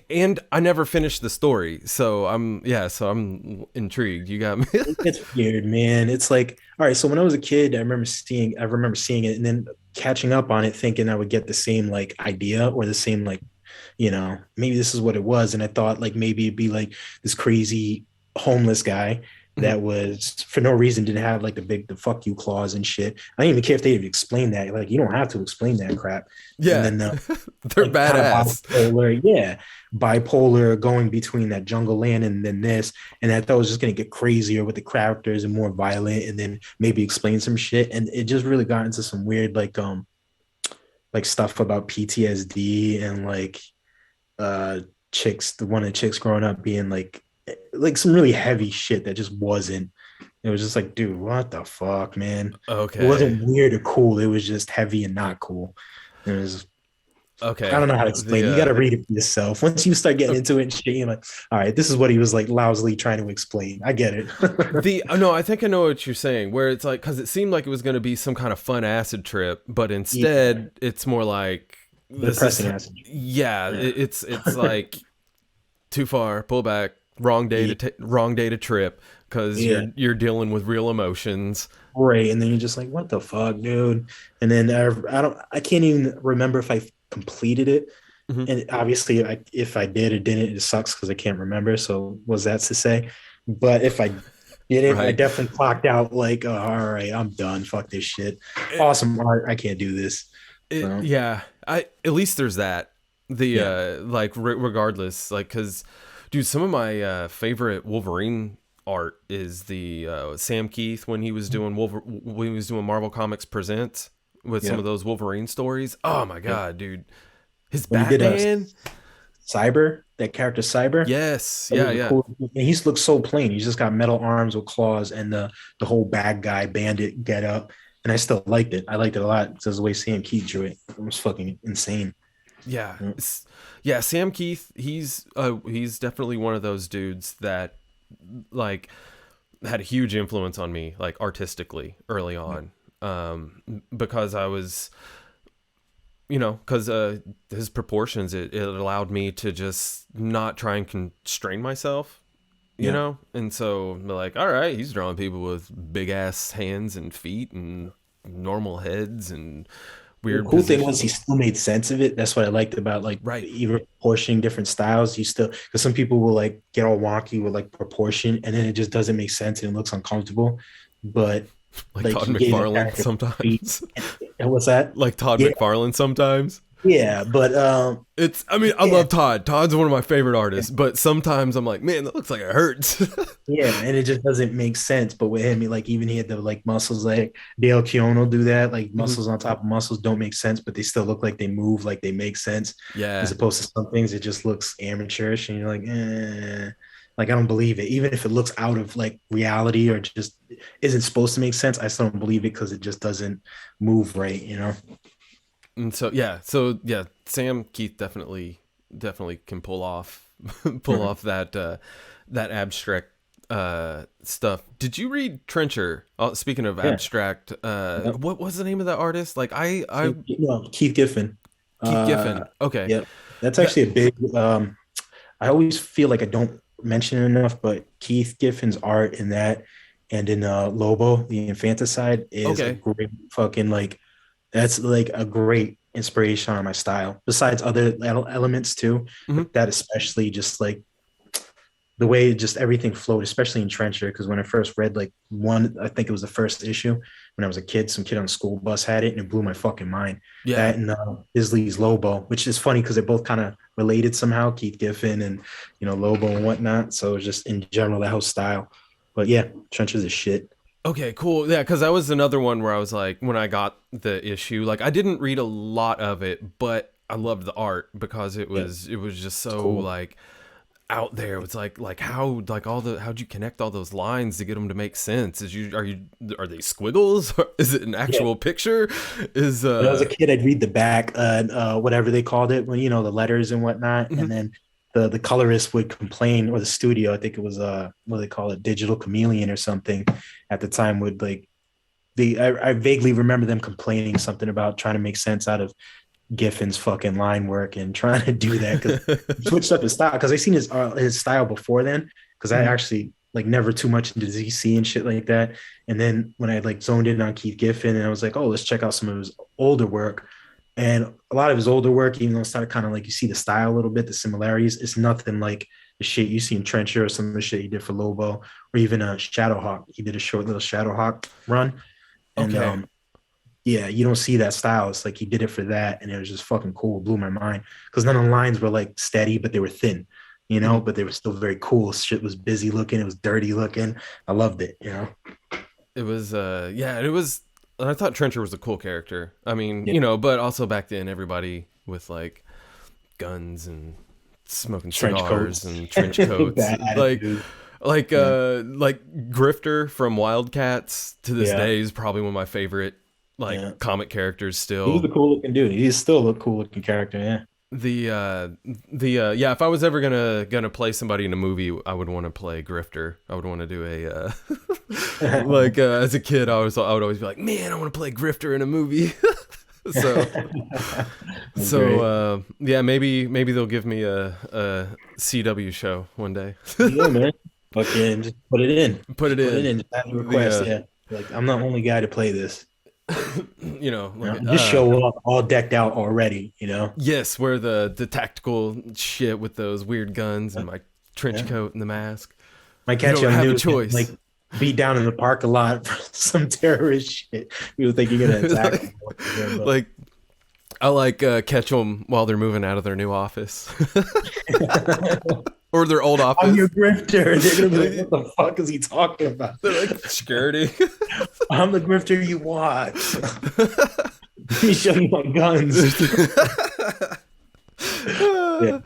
and I never finished the story, so I'm intrigued. You got me. It's weird, man. It's like, all right, so when I was a kid, I remember seeing it and then catching up on it, thinking I would get the same like idea or the same like, maybe this is what it was. And I thought like maybe it'd be like this crazy homeless guy Mhm. that was for no reason didn't have like the fuck you clause and shit. I didn't even care if they even explained that. Like you don't have to explain that crap. And Yeah, then they're like kind of badass. bipolar, yeah, bipolar going between that jungle land and then this, and I thought it was just gonna get crazier with the characters and more violent, and then maybe explain some shit, and it just really got into some weird like stuff about PTSD and like uh one of the chicks growing up being like some really heavy shit that just wasn't. It was just like, dude, what the fuck, man? It Okay. wasn't weird or cool. It was just heavy and not cool. It was I Okay. don't know how to explain it. You got to read it for yourself. Once you start getting Uh, into it and shit, you're like, all right, this is what he was like loudly trying to explain. I get it. the no, I think I know what you're saying. Where it's like, because it seemed like it was going to be some kind of fun acid trip, but Yeah, instead it's more like this is, depressing acid. yeah, Yeah. it's like too far, pull back, Yeah, wrong day to trip, because yeah, you're dealing with real emotions. right. And then you're just like, what the fuck, dude? And then I can't even remember if I completed it. Mhm. And obviously, if I did or didn't, it sucks because I can't remember. So was that to say? But if I didn't, I Right. definitely clocked out like, oh, all right, I'm done. Fuck this shit. It, Awesome art. I can't do this. So yeah. I at least there's that. The yeah, like regardless, like because, dude, some of my favorite Wolverine art is the Sam Keith when he was doing when he was doing Marvel Comics Presents with some yeah, of those Wolverine stories. Oh my yeah. god, dude, his When he did a Batman. Cyber, that character Cyber, Yes, that yeah, was a yeah. cool. And he's looks so plain. He's just got metal arms with claws and the whole bad guy bandit get up. And I still liked it. I liked it a lot because the way Sam Keith drew it, it was fucking insane. Yeah, Yeah. yeah. Sam Keith, he's definitely one of those dudes that like had a huge influence on me, like artistically early on, because I was, because his proportions, it allowed me to just not try and constrain myself, Yeah. and so like, all right, he's drawing people with big ass hands and feet and normal heads and The weird cool thing was he positions. still made sense of it. That's what I liked about like Right. even proportioning different styles. You still because some people will like get all wonky with like proportion and then it just doesn't make sense and it looks uncomfortable. But Like like Todd he gave that McFarlane character feet. sometimes. And what's that? Like Todd Yeah, McFarlane sometimes. yeah. But I mean, I yeah, love Todd. Todd's one of my favorite artists, but sometimes I'm like, man, that looks like it hurts. yeah, and it just doesn't make sense. But with him, like even he had the like muscles like Dale Keono do that, like Mhm. muscles on top of muscles don't make sense, but they still look like they move, like they make sense. As Yeah. opposed to some things, it just looks amateurish, and you're like, like I don't believe it. Even if it looks out of like reality or just isn't supposed to make sense, I still don't believe it because it just doesn't move right, you know? And so yeah, Sam Keith definitely can pull Mhm. off that abstract stuff. Did you read Trencher? Speaking of Yeah. abstract, Yep. what was the name of that artist? Like I Keith Giffen. Keith Uh, Giffen. Okay. yeah, that's That actually a big. I always feel like I don't mention it enough, but Keith Giffen's art in that and in Lobo, the infanticide, is a okay. great fucking like that's like a great inspiration on my style. Besides other elements too, Mhm. but that especially just like the way just everything flowed, especially in Trencher. Because when I first read like one, I think it was the first issue when I was a kid. Some kid on a school bus had it, and it blew my fucking mind. Yeah. That and Isley's Lobo, which is funny because they're both kind of related somehow. Keith Giffen and Lobo and whatnot. So it's just in general that whole style. But yeah, Trencher's a shit. Okay, cool. Yeah, because that was another one where I was like, when I got the issue, like I didn't read a lot of it, but I loved the art because it Yeah, was just it's so cool. like out there. It's like how like all the how'd you connect all those lines to get them to make sense? Are they squiggles? Is it an Yeah. actual picture? Is When I was a kid, I'd read the back, whatever they called it, when the letters and whatnot, and mhm. then the colorist would complain, or the studio, I think it was what do they call it, Digital Chameleon or something, at the time would like I vaguely remember them complaining something about trying to make sense out of Giffen's fucking line work and trying to do that because he switched up his style. Because I seen his style before then. Because I Mhm. actually like never too much into DC and shit like that. And then when I like zoned in on Keith Giffen and I was like, oh, let's check out some of his older work. And a lot of his older work, even though it's kind of like you see the style a little bit, the similarities, it's nothing like the shit you see in Trencher or some of the shit he did for Lobo or even Shadowhawk. He did a short little Shadowhawk run. And Okay. yeah, you don't see that style. It's like he did it for that, and it was just fucking cool. It blew my mind because none of the lines were like steady, but they were thin, Mhm. but they were still very cool. Shit was busy looking, it was dirty looking. I loved it. It was yeah, it was. I thought Trencher was a cool character. I mean, Yeah, but also back then everybody with like guns and smoking trench cigars coats, and trench coats, bad like attitude. like Yeah, uh like Grifter from Wildcats to this yeah, day is probably one of my favorite like yeah. comic characters He was a still. cool looking dude. He's still a cool looking character. Yeah, The if I was ever gonna play somebody in a movie, I would want to play Grifter. I would want to do a like as a kid I would always be like, man, I want to play Grifter in a movie. so that's great. yeah, maybe they'll give me a CW show one day. Yeah, man. Fucking just put it in. Put it Just put it in in. Just have the the request. Yeah, like I'm the only guy to play this. like Just show up all decked out already. yes, wear the tactical shit with those weird guns Yeah, and my trench yeah. coat and the mask. Might You catch don't you on the have a news, getting, choice. like beat down in the park a lot for some terrorist shit. People think you're gonna attack them. But Like I catch them while they're moving out of their new office or their old I'm office. your grifter. They're gonna be like, what the fuck is he talking about? They're like security. I'm the grifter you watch. Let me show you my guns. Yeah, that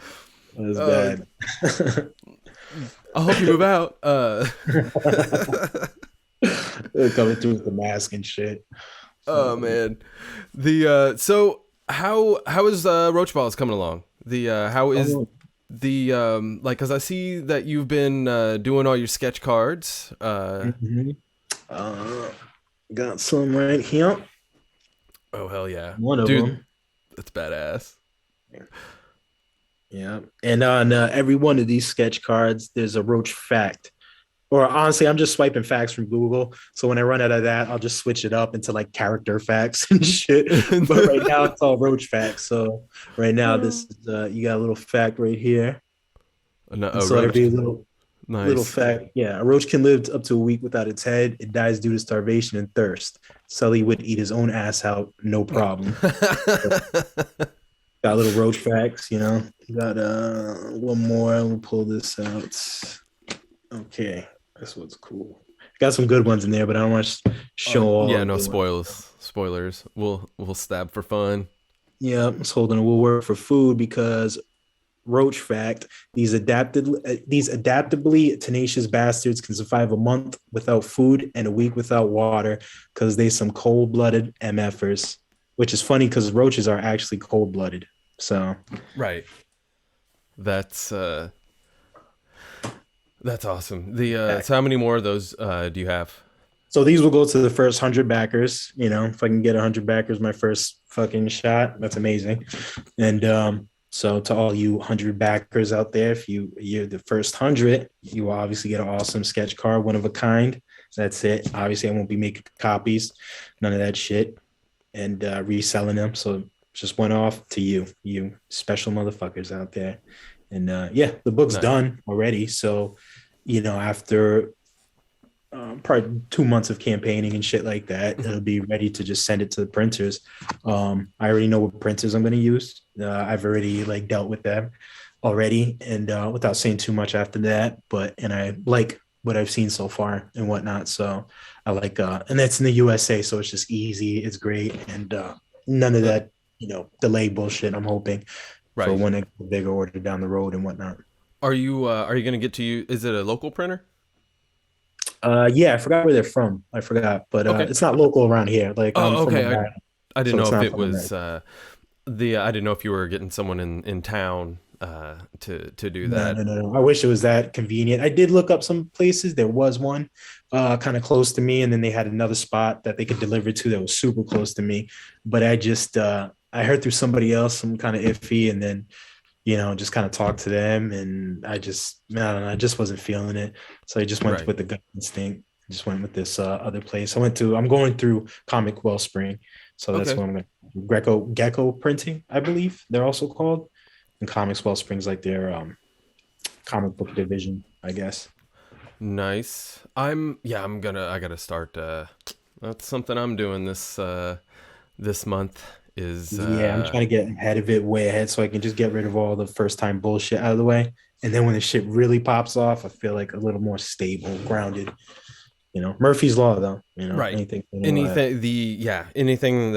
was bad. I hope you move out. They're coming through with the mask and shit. Oh man, the so how is Roach Balls coming along? The how is the like, because I see that you've been doing all your sketch cards. Mhm. Got some right here. Oh hell yeah, One of dude, them. that's badass. Yeah. And on every one of these sketch cards, there's a Roach fact. Or honestly, I'm just swiping facts from Google. So when I run out of that, I'll just switch it up into like character facts and shit. But right now, it's all Roach facts. So right now, this is you got a little fact right here. No, And a so roach. every little Nice. fact, yeah, a roach can live up to a week without its head. It dies due to starvation and thirst. Sully would eat his own ass out, no problem. Got little roach facts, you know. Got one more. We'll pull this out. Okay, that's what's cool. Got some good ones in there, but I don't want to show all Yeah, of no them. spoilers. We'll stab for fun. Yeah, it's holding a will work for food because Roach fact: these adaptably tenacious bastards can survive a month without food and a week without water because they some cold-blooded MFers. Which is funny because roaches are actually cold-blooded. So Right. That's awesome. The so how many more of those do you have? So these will go to the first 100 backers. You know, if I can get 100 backers, my first fucking shot, that's amazing. And so to all you 100 backers out there, if you're the first 100, you will obviously get an awesome sketch card, one of a kind. That's it. Obviously, I won't be making copies, none of that shit, and reselling them. So just went off to you special motherfuckers out there. And yeah, the book's Nice. done already. So, you know, after probably 2 months of campaigning and shit like that, it'll be ready to just send it to the printers. I already know what printers I'm going to use. I've already like dealt with them already, and without saying too much after that, and I like what I've seen so far and whatnot. So I like, and that's in the USA, so it's just easy. It's great, and none of that, you know, delay bullshit. I'm hoping for Right. when a bigger order down the road and whatnot. Are you gonna get to you? Is it a local printer? Yeah, I forgot where they're from. I forgot, but Okay. it's not local around here. Like I'm Oh, from okay. America, I didn't so know it's if not it from was America. I didn't know if you were getting someone in town to do No, that. no, no, no. I wish it was that convenient. I did look up some places. There was one kind of close to me, and then they had another spot that they could deliver to that was super close to me. But I just I heard through somebody else some kind of iffy, and then you know just kind of talked to them, and I don't know, I just wasn't feeling it. So I just went Right. with the gut instinct. I just went with this other place. I'm going through Comic Wellspring, so that's Okay. what I'm going. Gecko Printing, I believe they're also called, and Comics Wellspring's like their comic book division, I guess. Nice. I gotta start. That's something I'm doing this month is Yeah, I'm trying to get ahead of it way ahead so I can just get rid of all the first time bullshit out of the way. And then when the shit really pops off, I feel like a little more stable, grounded. You know, Murphy's Law, though. You know, right. anything. Anything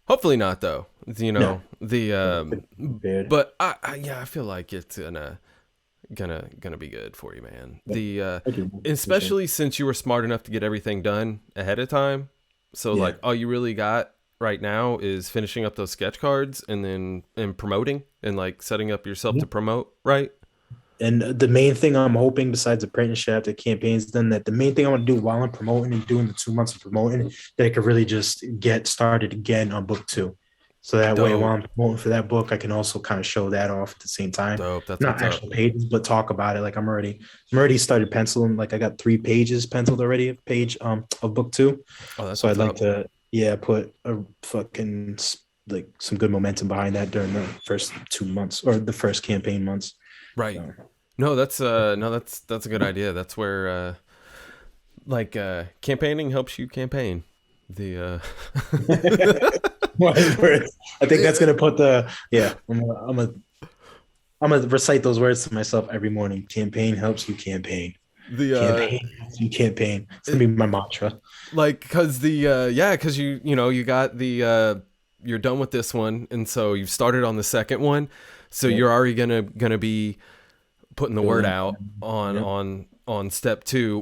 hopefully not though. You No, know, the prepared. but I feel like it's gonna be good for you, man. Yeah, The I do appreciate it. especially since you were smart enough to get everything done ahead of time. So Yeah. like all you really got right now is finishing up those sketch cards and promoting and like setting up yourself to promote, right? And the main thing I'm hoping, besides the apprenticeship after the campaign's done, that the main thing I want to do while I'm promoting and doing the 2 months of promoting, that I could really just get started again on book two. So that way, while Dope. I'm promoting for that book, I can also kind of show that off at the same time. Dope. That's Not what's up. actual pages, but talk about it. Like I'm already started penciling. Like I got 3 pages penciled already, page of book two. Oh, that's So what's I'd like up. to, yeah, put a fucking like some good momentum behind that during the first 2 months or the first campaign months. Right. So, No, that's a good idea. That's where campaigning helps you campaign. The Wise words. I think that's gonna put the yeah. I'm gonna recite those words to myself every morning. Campaign helps you campaign. the Campaign helps you campaign. It's gonna be my mantra. like because because you got the you're done with this one, and so you've started on the second one, so Yep. you're already gonna be putting the word Building. out on Yep. step two,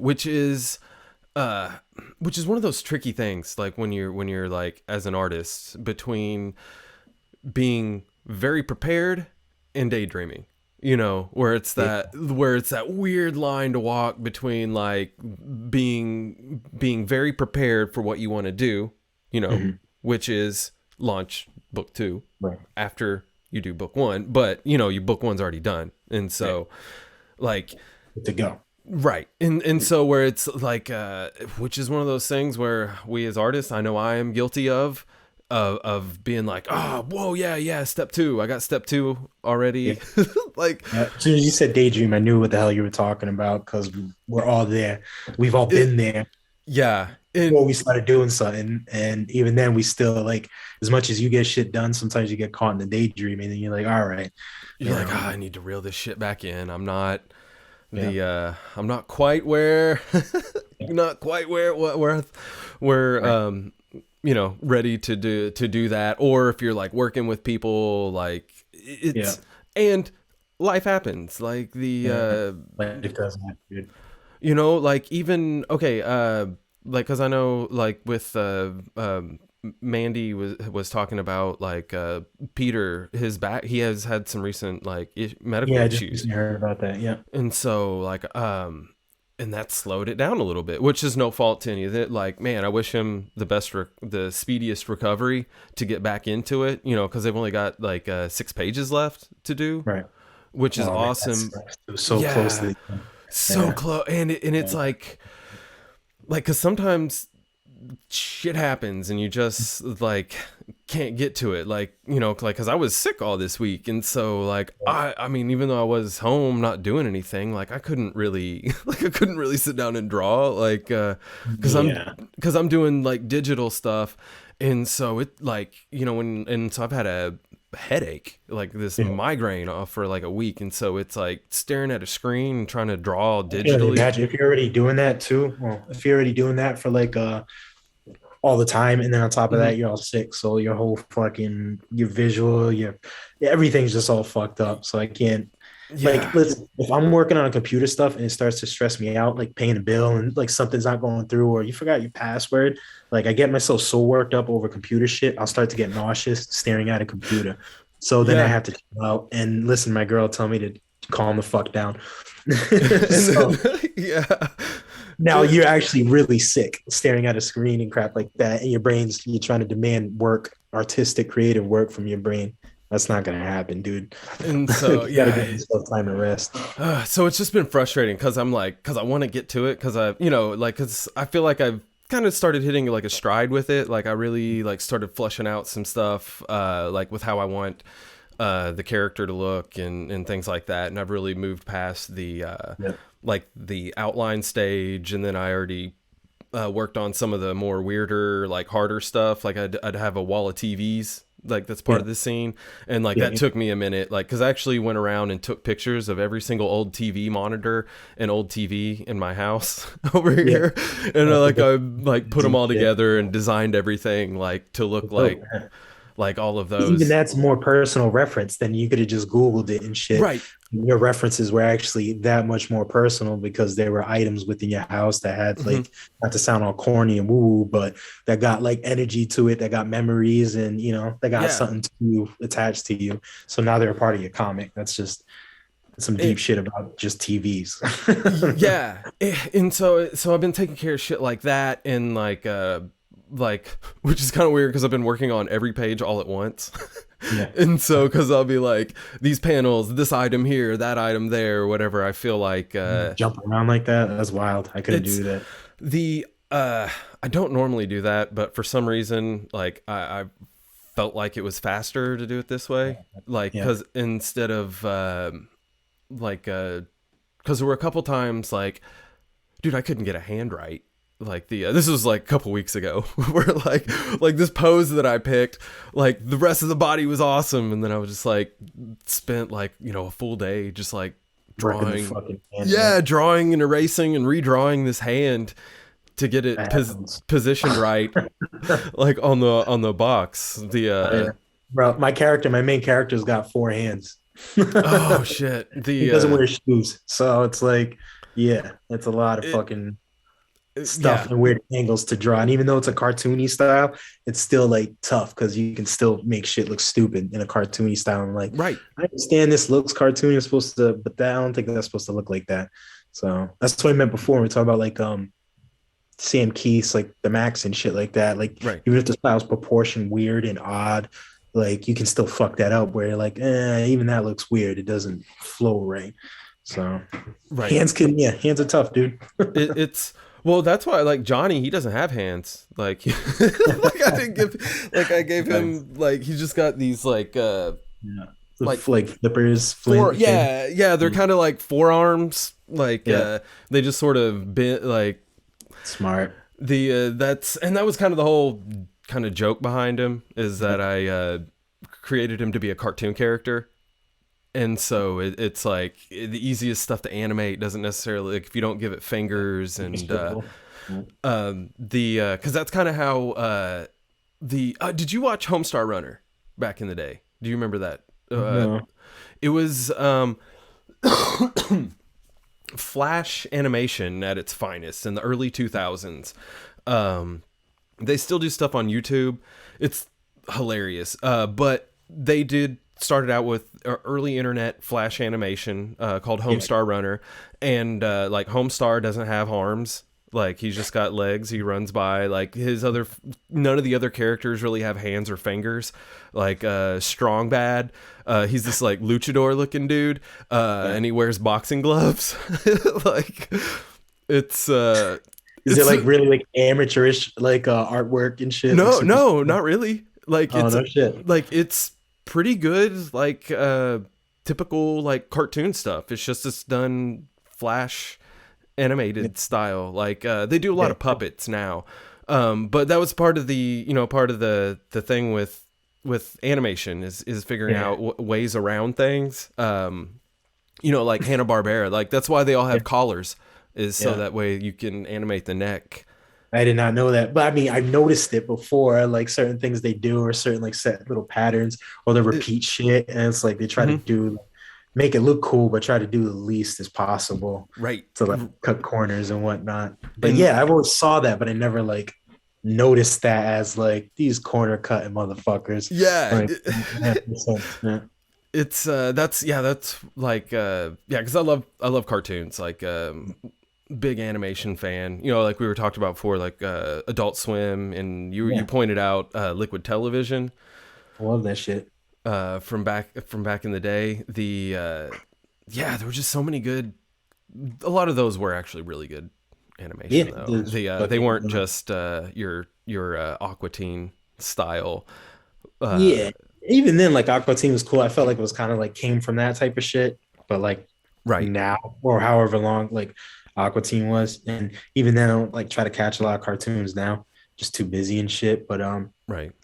uh which is one of those tricky things, like when you're like as an artist, between being very prepared and daydreaming, where it's that weird line to walk between like being very prepared for what you want to do, Mhm. which is launch book two Right. after you do book one, but your book one's already done, and so like Good to go. right. And so where it's like which is one of those things where we as artists, I know I am guilty of being like, oh, whoa, yeah, step two, I got step two Yeah. already. Like, Yeah. As soon as you said daydream, I knew what the hell you were talking about because we're all there. We've all it, been there yeah. before And we started doing something. And even then, we still like, as much as you get shit done, sometimes you get caught in the daydreaming and you're like, all right, you're you like, know, I need to reel this shit back in. I'm not yeah, I'm not quite where yeah, not quite where right, ready to do that. Or if you're like working with people, like yeah, it's, and life happens, like yeah. Like it doesn't have to be. like even okay, like because I know like with Mandy was talking about like Peter, his back, he has had some recent like medical Yeah, I just issues, recently heard about that. Yeah, and so like and that slowed it down a little bit, which is no fault to any of it. Like, man, I wish him the the speediest recovery to get back into it, because they've only got like 6 pages left to do, right. which is Oh man, awesome. that's so close to Yeah, the end. so Yeah, close. And it's yeah, like because sometimes shit happens and you just like can't get to it, like like because I was sick all this week, and so like I mean, even though I was home not doing anything, like I couldn't really like I couldn't really sit down and draw, like yeah, because I'm doing like digital stuff, and so it like and so I've had a headache, like this yeah. migraine off for like a week, and so it's like staring at a screen and trying to draw I can only digitally. imagine if you're already doing that too. Well, if you're already doing that for like all the time, and then on top of Hmm. that, you're all sick, so your whole fucking your visual, your everything's just all fucked up. So I can't like Yeah. listen. If I'm working on computer stuff and it starts to stress me out, like paying a bill and like something's not going through, or you forgot your password, like I get myself so worked up over computer shit, I'll start to get nauseous staring at a computer. So then I Yeah. have to chill out and listen. My girl tell me to calm the fuck down. And So then yeah. now It- you're actually really sick staring at a screen and crap like that, and your brain's you're trying to demand work, artistic, creative work from your brain. That's not gonna happen, dude. and Like, so you gotta yeah, give yourself time to rest. so it's just been frustrating because I'm like, because I want to get to it, because I like, because I feel like I've kind of started hitting like a stride with it, like I really like started fleshing out some stuff, like with how I want the character to look and things like that, and I've really moved past the Yeah, like the outline stage, and then I already worked on some of the more weirder, like harder stuff. Like I'd have a wall of TVs, like that's part yeah, of the scene, and like yeah, that took me a minute, like because I actually went around and took pictures of every single old TV monitor and old TV in my house over yeah. here, and I like put them Deep all shit. together and designed everything like to look Oh, like all of even those. that's more personal reference than you could have just Googled it and shit. Right. Your references were actually that much more personal because there were items within your house that had Hmm. like, not to sound all corny and woo woo, but that got like energy to it, that got memories, and that got Yeah. something to you attached to you. So now they're a part of your comic. That's just some deep It, shit about just TVs. yeah. And so I've been taking care of shit like that, and like which is kind of weird because I've been working on every page all at once. Yeah. And so because I'll be like, these panels, this item here, that item there, or whatever, I feel like Jump around like that. That's wild. I couldn't it's do that. the I don't normally do that, but for some reason like I felt like it was faster to do it this way, like Yeah. because instead of like because there were a couple times like, dude, I couldn't get a hand right. Like this was like a couple weeks ago, where like this pose that I picked, like the rest of the body was awesome, and then I was just like spent like a full day just like drawing, drawing and erasing and redrawing this hand to get it positioned right, like on the box. Bro, my main character's got 4 hands. Oh shit! He doesn't wear shoes, so it's like, yeah, it's a lot of fucking stuff and weird angles to draw. And even though it's a cartoony style, it's still like tough because you can still make shit look stupid in a cartoony style. And like, right, I understand this looks cartoony, it's supposed to, but I don't think that's supposed to look like that. So that's what I meant before. We talk about like Sam Keith's, like the Max and shit like that. Like, even if the style's proportioned weird and odd, like you can still fuck that up where you're like, even that looks weird. It doesn't flow right. So hands are tough, dude. It's well, that's why like Johnny, he doesn't have hands. Like, I gave him like he just got these like like flippers. They're kind of like forearms. Like they just sort of bent like smart. That was kind of the whole kind of joke behind him is that I created him to be a cartoon character. And so it's like the easiest stuff to animate doesn't necessarily, like, if you don't give it fingers and because that's kind of how did you watch Homestar Runner back in the day? Do you remember that? No. It was Flash animation at its finest in the early 2000s. They still do stuff on YouTube. It's hilarious. But they started out with early internet Flash animation called Homestar Runner, and like Homestar doesn't have arms. Like he's just got legs. He runs by. Like none of the other characters really have hands or fingers. Like Strong Bad, he's this like luchador looking dude, and he wears boxing gloves. Like it's. Is it like really like amateurish like artwork and shit? No, not really. Like no shit. Like it's pretty good, like typical like cartoon stuff. It's just it's done Flash animated style. Like they do a lot of puppets now, but that was part of the the thing with animation is figuring out ways around things. Like Hanna-Barbera, like that's why they all have collars, is so that way you can animate the neck. I did not know that, but I mean, I've noticed it before, like certain things they do or certain like set little patterns or they repeat shit. And it's like, they try to make it look cool, but try to do the least as possible. Right. To like cut corners and whatnot. But I've always saw that, but I never like noticed that as like these corner cutting motherfuckers. Yeah. Like, it's that's like because I love cartoons, like big animation fan, like we were talked about before, like Adult Swim, and you pointed out Liquid Television. I love that shit. From back in the day. There were just so many good. A lot of those were actually really good animation though. They weren't just your Aqua Teen style. Even then, like Aqua Teen was cool. I felt like it was kind of like came from that type of shit, but like now or however long like Aqua Teen was, and even then I don't like try to catch a lot of cartoons now, just too busy and shit. But I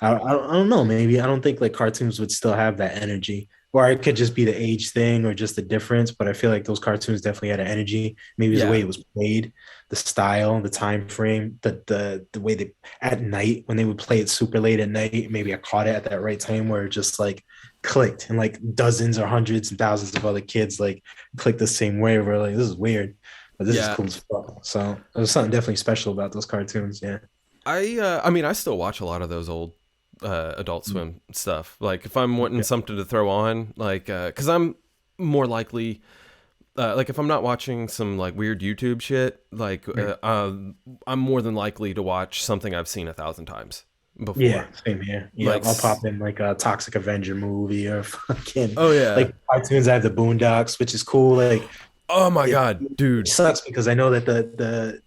don't know, maybe I don't think like cartoons would still have that energy, or it could just be the age thing or just the difference. But I feel like those cartoons definitely had an energy. Maybe it's the way it was played, the style, the time frame, the way they at night when they would play it super late at night. Maybe I caught it at that right time where it just like clicked, and like dozens or hundreds and thousands of other kids like clicked the same way. We're like, this is weird. This is cool as fuck. So there's something definitely special about those cartoons. Yeah. I mean, I still watch a lot of those old Adult Swim stuff. Like if I'm wanting something to throw on, like, cause I'm more likely, like if I'm not watching some like weird YouTube shit, like, I'm more than likely to watch something I've seen 1,000 times before. Yeah, same here. Yeah, like, I'll pop in like a Toxic Avenger movie or fucking, like cartoons. I have the Boondocks, which is cool. Like, oh my God, dude. It sucks because I know that the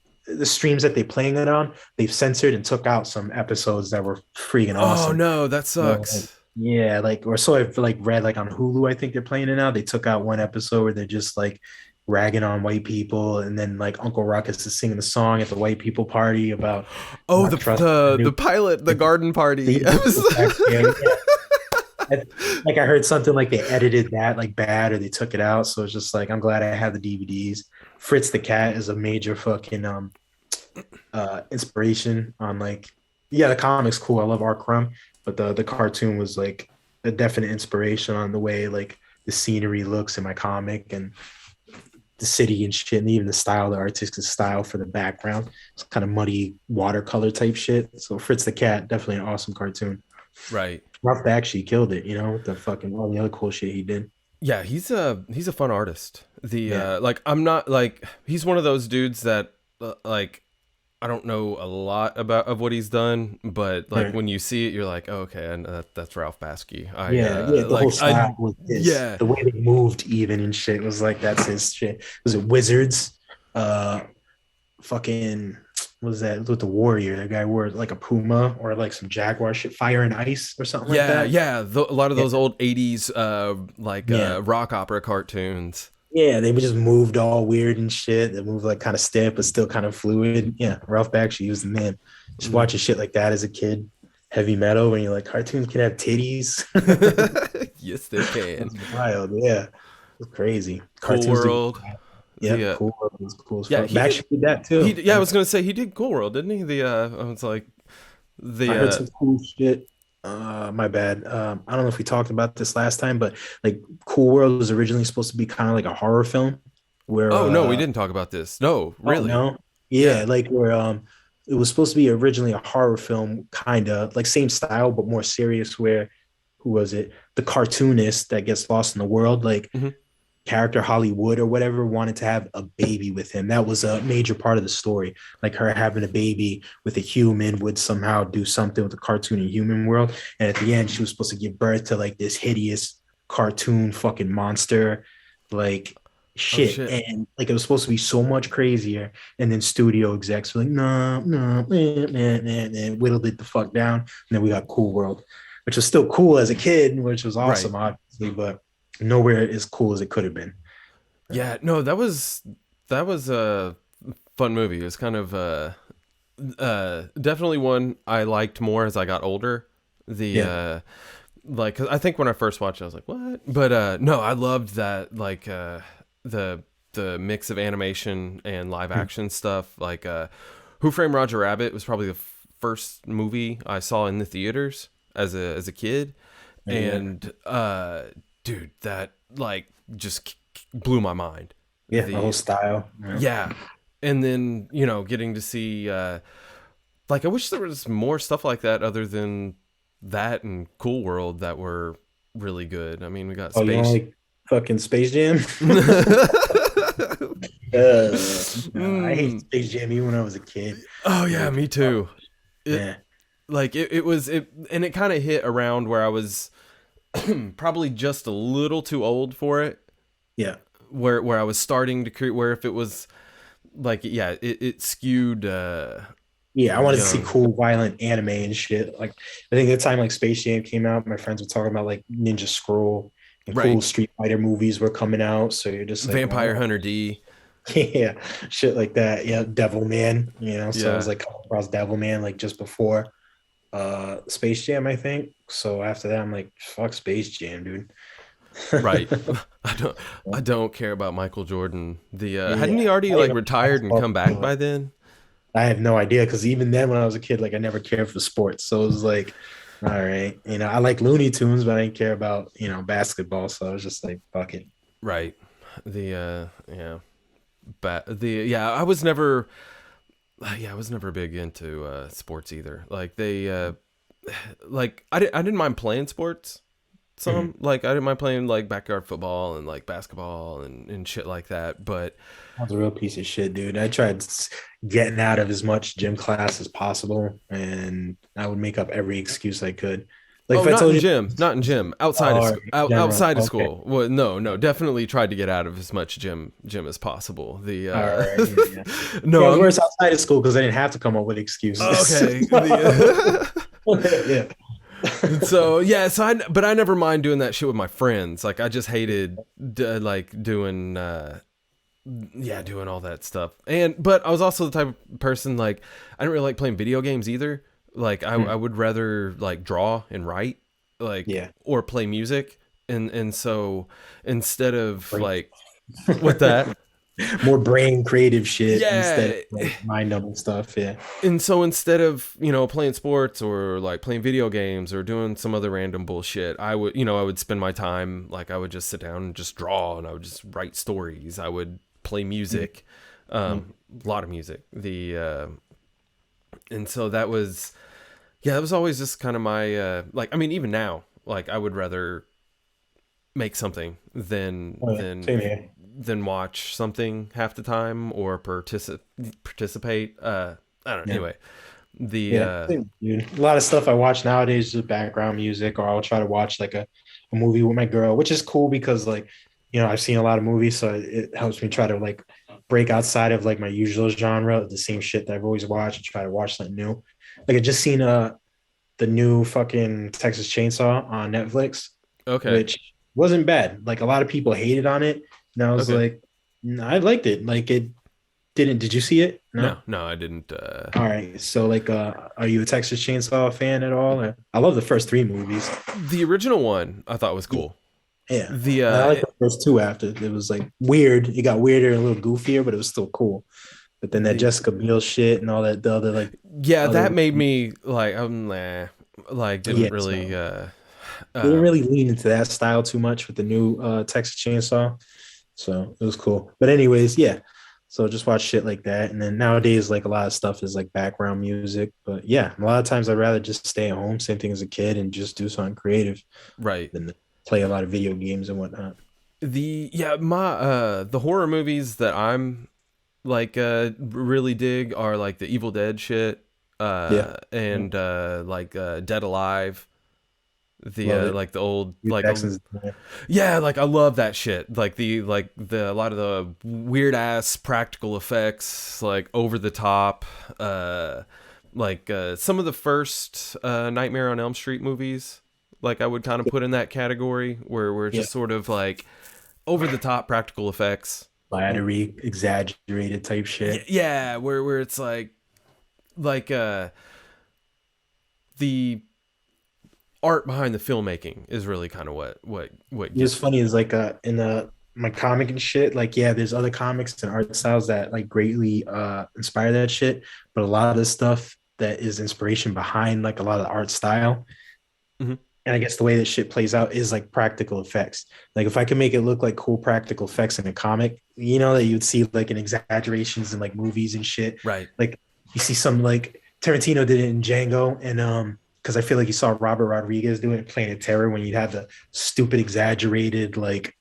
streams that they're playing it on, they've censored and took out some episodes that were freaking awesome. Oh no, that sucks. Like or so I've like read like on Hulu, I think they're playing it now. They took out one episode where they're just like ragging on white people, and then like Uncle Ruckus is singing the song at the white people party about Oh, not trusting the pilot, the garden party. Like I heard something like they edited that like bad or they took it out. So it's just like I'm glad I have the DVDs. Fritz the Cat is a major fucking inspiration on like yeah, the comic's cool. I love Art Crumb, but the cartoon was like a definite inspiration on the way like the scenery looks in my comic and the city and shit, and even the style, the artistic style for the background. It's kind of muddy watercolor type shit. So Fritz the Cat, definitely an awesome cartoon. Right. Ruff actually killed it, you know, with the fucking all the other cool shit he did. Yeah, he's a fun artist. Like I'm not like he's one of those dudes that like I don't know a lot of what he's done, but like when you see it, you're like, oh, okay, and that's Ralph Bakshi. The like, whole style was his. Yeah, the way they moved even and shit was like that's his shit. Was it Wizards? Fucking what was that with the Warrior? The guy wore like a puma or like some Jaguar shit, Fire and Ice or something like that. Yeah, a lot of those old '80s rock opera cartoons. Yeah, they just moved all weird and shit. They moved like kind of stiff, but still kind of fluid. Yeah, Ralph Bakshi was the man. Just watching shit like that as a kid, heavy metal, when you're like, cartoons can have titties. Yes, they can. It's wild. Yeah, it's crazy. Cool Cartoons World. Yeah, Cool World was cool. Yeah, Bakshi did that too. I was gonna say he did Cool World, didn't he? I was like, I heard some cool shit. My bad. I don't know if we talked about this last time, but like Cool World was originally supposed to be kind of like a horror film where no, we didn't talk about this. No, really? No. Yeah, like where it was supposed to be originally a horror film, kind of like same style but more serious, where who was it? The cartoonist that gets lost in the world, like character Hollywood or whatever, wanted to have a baby with him. That was a major part of the story. Like her having a baby with a human would somehow do something with the cartoon and human world. And at the end, she was supposed to give birth to like this hideous cartoon fucking monster, like shit. And like it was supposed to be so much crazier. And then studio execs were like, no, and whittled it the fuck down. And then we got Cool World, which was still cool as a kid, which was awesome, obviously, but nowhere as cool as it could have been. Yeah, no, that was a fun movie. It was kind of definitely one I liked more as I got older. Like, 'cause I think when I first watched it, I was like, what? But no, I loved that, like the mix of animation and live action stuff. Like Who Framed Roger Rabbit was probably the first movie I saw in the theaters as a kid, and dude, that like just blew my mind. The whole style. Yeah. And then, getting to see like I wish there was more stuff like that other than that and Cool World that were really good. I mean, we got Space. You don't like fucking Space Jam? I hate Space Jam even when I was a kid. Oh yeah, me too. Like it was and it kind of hit around where I was probably just a little too old for it. Yeah. Where I was starting to create, where if it was like, it skewed. I wanted to see cool, violent anime and shit. Like, I think at the time like Space Jam came out, my friends were talking about like Ninja Scroll and cool Street Fighter movies were coming out. So you're just like Vampire Hunter D. Yeah, shit like that. Yeah, Devil Man. So it was like across Devil Man like just before Space Jam, I think. So after that, I'm like, fuck Space Jam, dude. Right. I don't care about Michael Jordan. Hadn't he already like retired and come back by then? I have no idea, because even then when I was a kid, like I never cared for sports. So it was like, all right, I like Looney Tunes, but I didn't care about basketball. So I was just like, fuck it. Right. I was never big into sports either. Like like I didn't mind playing sports some. Like I didn't mind playing like backyard football and like basketball and shit like that, but I was a real piece of shit, dude. I tried getting out of as much gym class as possible, and I would make up every excuse I could. Like, if I told you, not in gym, outside of school. Well, no, definitely tried to get out of as much gym as possible. No, of course outside of school, because I didn't have to come up with excuses. Okay. Yeah. But I never mind doing that shit with my friends. Like I just hated like doing yeah, doing all that stuff. But I was also the type of person, like, I didn't really like playing video games either. Like I would rather like draw and write, like, Yeah. or play music. And so instead of Brain. like, what that? More brain creative shit instead of Yeah. like mind numbing stuff. Yeah. And so instead of, playing sports or like playing video games or doing some other random bullshit, I would spend my time, like, I would just sit down and just draw, and I would just write stories. I would play music, a lot of music. And so that was always just kind of my, like, I mean, even now, like, I would rather make something than, Oh, yeah. Same here. than watch something half the time or participate. I don't know. Yeah. Anyway, the Yeah, same, dude. A lot of stuff I watch nowadays is just background music, or I'll try to watch like a movie with my girl, which is cool because like, I've seen a lot of movies, so it helps me try to like break outside of like my usual genre, the same shit that I've always watched, and try to watch something new. Like I just seen the new fucking Texas Chainsaw on Netflix, okay. which wasn't bad. Like a lot of people hated on it, and I was Okay. like, I liked it. Like it didn't. Did you see it? No, I didn't. All right. So like are you a Texas Chainsaw fan at all? I love the first three movies. The original one I thought was cool. Yeah. The And I like the first two after. It was like weird. It got weirder and a little goofier, but it was still cool. But then that the Jessica Biel shit and all that, the other like yeah, other, that made me like, nah, like, didn't yeah, really so they didn't really lean into that style too much with the new Texas Chainsaw. So it was cool. But anyways, yeah. So just watch shit like that. And then nowadays, like a lot of stuff is like background music. But yeah, a lot of times I'd rather just stay at home, same thing as a kid, and just do something creative right. than play a lot of video games and whatnot. The horror movies that I'm like really dig are like the Evil Dead shit, Yeah. and like Dead Alive. The Love it. like the old, Hugh like, Jackson's yeah, like I love that shit. Like the a lot of the weird ass practical effects, like over the top, like some of the first Nightmare on Elm Street movies, like I would kind of put in that category where we're yeah, just sort of like over the top practical effects. flattery, exaggerated type shit. Yeah, where it's like the art behind the filmmaking is really kind of what It's gets funny is like in my comic and shit, like yeah, there's other comics and art styles that like greatly inspire that shit. But a lot of the stuff that is inspiration behind like a lot of the art style. Mhm. And I guess the way that shit plays out is like practical effects. Like if I can make it look like cool practical effects in a comic, that you'd see like in exaggerations in like movies and shit. right. Like you see some like Tarantino did it in Django, and because I feel like you saw Robert Rodriguez doing it Planet Terror when you'd have the stupid exaggerated like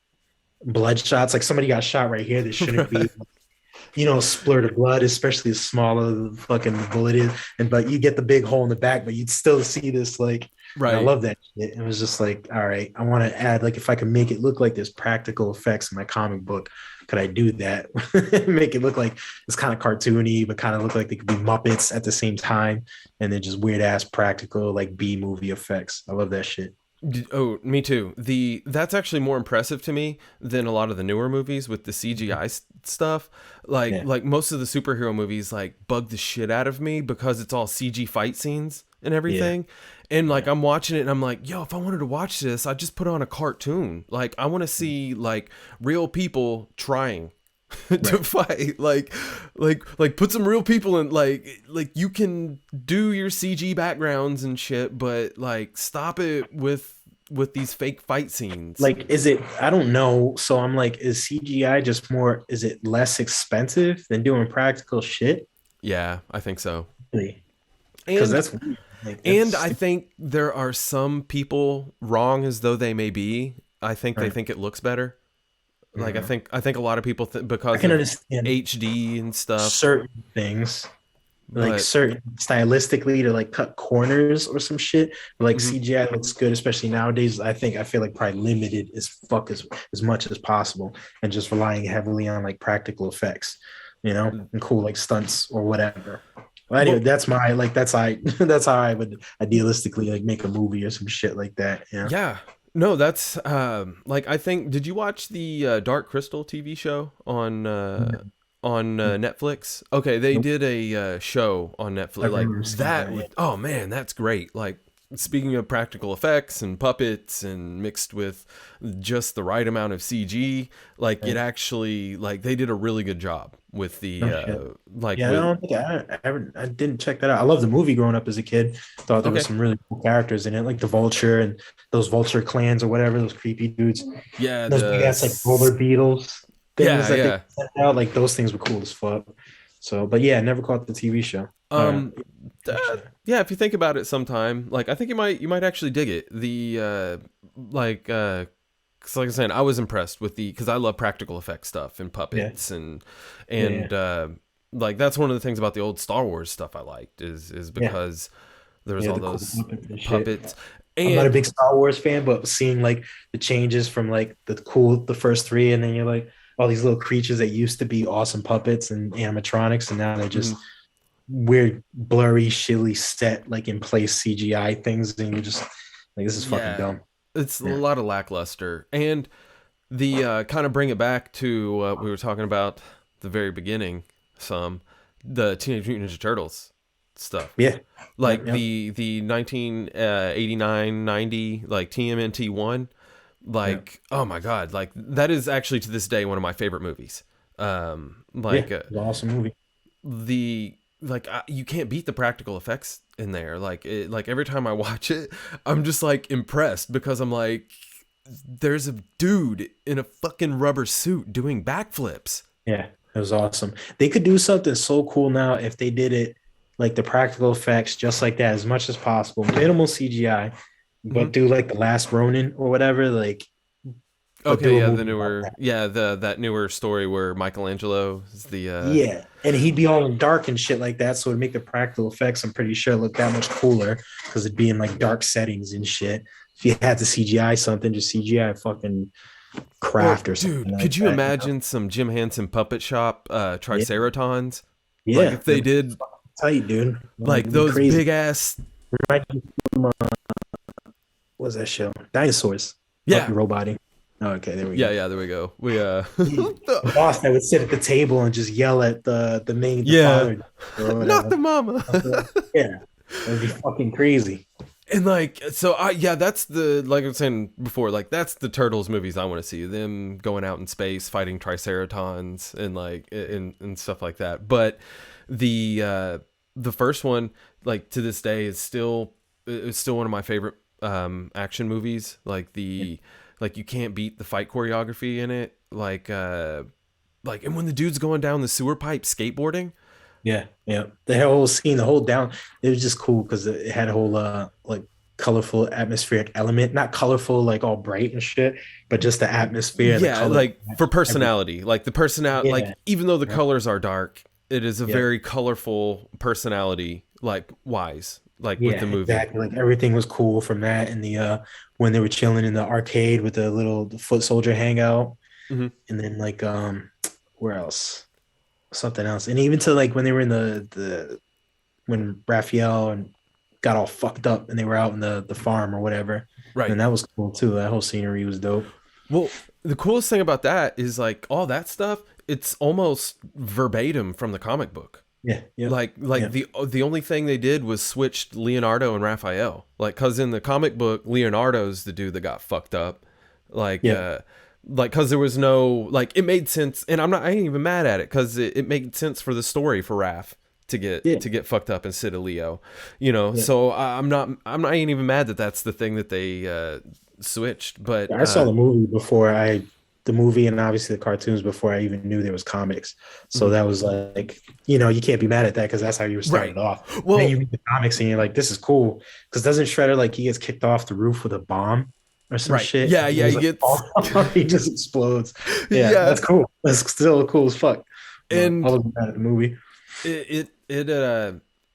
blood shots. Like somebody got shot right here that shouldn't be, a splurt of blood, especially as small as the fucking bullet is. But you get the big hole in the back, but you'd still see this like. And I Right. love that shit. It was just like, all right, I want to add like if I can make it look like there's practical effects in my comic book, could I do that? Make it look like it's kind of cartoony, but kind of look like they could be Muppets at the same time, and then just weird ass practical like B movie effects. I love that shit. Oh, me too. That's actually more impressive to me than a lot of the newer movies with the CGI stuff. Like Yeah. like most of the superhero movies like bug the shit out of me because it's all CG fight scenes and everything. And like I'm watching it and I'm like, yo, if I wanted to watch this, I'd just put on a cartoon. Like I want to see like real people trying to fight. Like put some real people in, like you can do your CG backgrounds and shit, but like stop it with these fake fight scenes. Like, is it? I don't know. So I'm like, is CGI just more? Is it less expensive than doing practical shit? Yeah, I think so. Because And that's weird. Like, and I think there are some people, wrong as though they may be, I think they Right. think it looks better. Like Mhm. I think a lot of people I because can of understand HD and stuff, certain things, like but certain stylistically to like cut corners or some shit. But like mhm, CGI looks good, especially nowadays. I feel like probably limited as fuck as much as possible, and just relying heavily on like practical effects, and cool like stunts or whatever. Well, anyway, well, that's that's how I would idealistically like make a movie or some shit like that. Yeah. yeah. No, that's like I think. Did you watch the Dark Crystal TV show on Netflix? Okay, they Nope. did a show on I Netflix like remember seeing that. that. Yeah. Oh man, that's great. Like speaking of practical effects and puppets and mixed with just the right amount of CG, like it Right. actually like they did a really good job with the No shit. like Yeah, I with don't think I didn't check that out. I loved the movie growing up as a kid. Thought there was okay some really cool characters in it, like the Vulture and those Vulture clans or whatever, those creepy dudes. yeah Those big ass like roller beetles things yeah that they yeah sent out, like those things were cool as fuck. So, but yeah, I never caught the TV show. um Watch that. yeah, if you think about it sometime, like I think you might actually dig it. The like 'cause like I said, I was impressed with the because I love practical effects stuff and Yeah, puppets and yeah, yeah, and like that's one of the things about the old Star Wars stuff I liked is yeah. because there was Yeah, all the cool those puppets and shit. puppets I'm not a and big Star Wars fan, but seeing like the changes from like the first three, and then you're like all these little creatures that used to be awesome puppets and animatronics, and now they're just mhm, weird, blurry, shilly set like in place CGI things, and you're just like, this is fucking yeah, dumb. it's a Yeah, lot of lackluster and the kind of bring it back to what we were talking about the very beginning some the Teenage Mutant Ninja Turtles stuff yeah, like yep, yep, the 1989 90 like TMNT one yep. like oh my god like that is actually to this day one of my favorite movies Yeah, like it was an awesome movie. the like you can't beat the practical effects in there like like every time I watch it I'm just like impressed because I'm like there's a dude in a fucking rubber suit doing backflips. Yeah, it was awesome. They could do something so cool now if they did it like the practical effects just like that as much as possible. Minimal CGI, but Hmm. do like the last Ronin or whatever, like but Okay, do a yeah, the movie about newer that. yeah the that newer story where Michelangelo is the Yeah. And he'd be all in dark and shit like that. So it'd make the practical effects, I'm pretty sure, look that much cooler because it'd be in like dark settings and shit. If you had to CGI something, just CGI fucking or craft or something dude, like could you that, imagine some Jim Henson puppet shop Yeah. triceratons like Yeah. if they That'd be did tight, dude. Like, like it'd be those crazy. big ass Remind me from, what was that show? Dinosaurs. Up yeah your roboting. Oh, okay, there we yeah go. yeah there we go we Yeah. The boss that would sit at the table and just yell at the yeah father or not whatever. the mama. Yeah, that'd be fucking crazy. And like so I yeah that's the like I was saying before like that's the Turtles movies I want to see them going out in space fighting triceratons and like and stuff like that but the first one like to this day is still it's still one of my favorite action movies like the like you can't beat the fight choreography in it like and when the dude's going down the sewer pipe skateboarding. Yeah, yeah. The whole scene, the whole down, it was just cool because it had a whole like colorful atmospheric element. Not colorful like all bright and shit, but just the atmosphere, the Yeah, color, like for everything. personality, like the personality, like Yeah, even though the yeah, colors are dark, it is a yeah, very colorful personality, like wise, like with yeah, the movie. exactly. Like everything was cool from that and the when they were chilling in the arcade with the foot soldier hangout, Hmm. and then like where else? Something else. And even to like when they were in the when Raphael and got all fucked up and they were out in the farm or whatever. Right. And that was cool too. That whole scenery was dope. Well, the coolest thing about that is like all that stuff. It's almost verbatim from the comic book. Yeah, yep, Like yep, the only thing they did was switched Leonardo and Raphael. Like, cause in the comic book, Leonardo's the dude that got fucked up. Like, yep, like cause there was no like it made sense, and I ain't even mad at it because it made sense for the story for Raph yeah, to get fucked up instead of Leo, you know. yeah. So I ain't even mad that that's the thing that they switched. But I saw the movie and obviously the cartoons before I even knew there was comics. So mhm. that was like, you can't be mad at that because that's how you were Right. started off. And then you Well, read the comics and you're like, this is cool. Because doesn't Shredder like he gets kicked off the roof with a bomb or some right. shit? Yeah, And yeah. he's He like, gets he just explodes. Yeah, yeah, that's cool. That's still cool as fuck. But I and wasn't mad at the movie.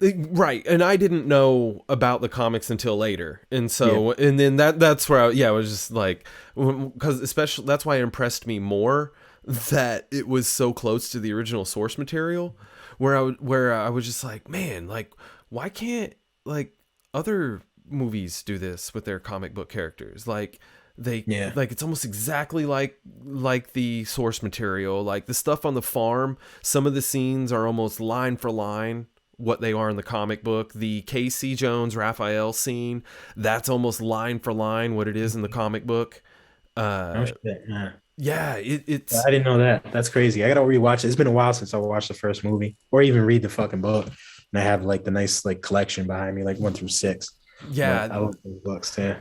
right, and I didn't know about the comics until later, and Yeah, so and then that's where I was just like because especially that's why it impressed me more that it was so close to the original source material where I was just like man like why can't like other movies do this with their comic book characters like They Yeah. like it's almost exactly like the source material. Like the stuff on the farm, some of the scenes are almost line for line what they are in the comic book. The Casey Jones Raphael scene, that's almost line for line what it is in the comic book. Oh Uh, shit. Yeah. yeah, it's I didn't know that. That's crazy. I gotta rewatch it. It's been a while since I watched the first movie or even read the fucking book. And I have like the nice like collection behind me, like 1 through 6. But yeah. I love those books. Yeah.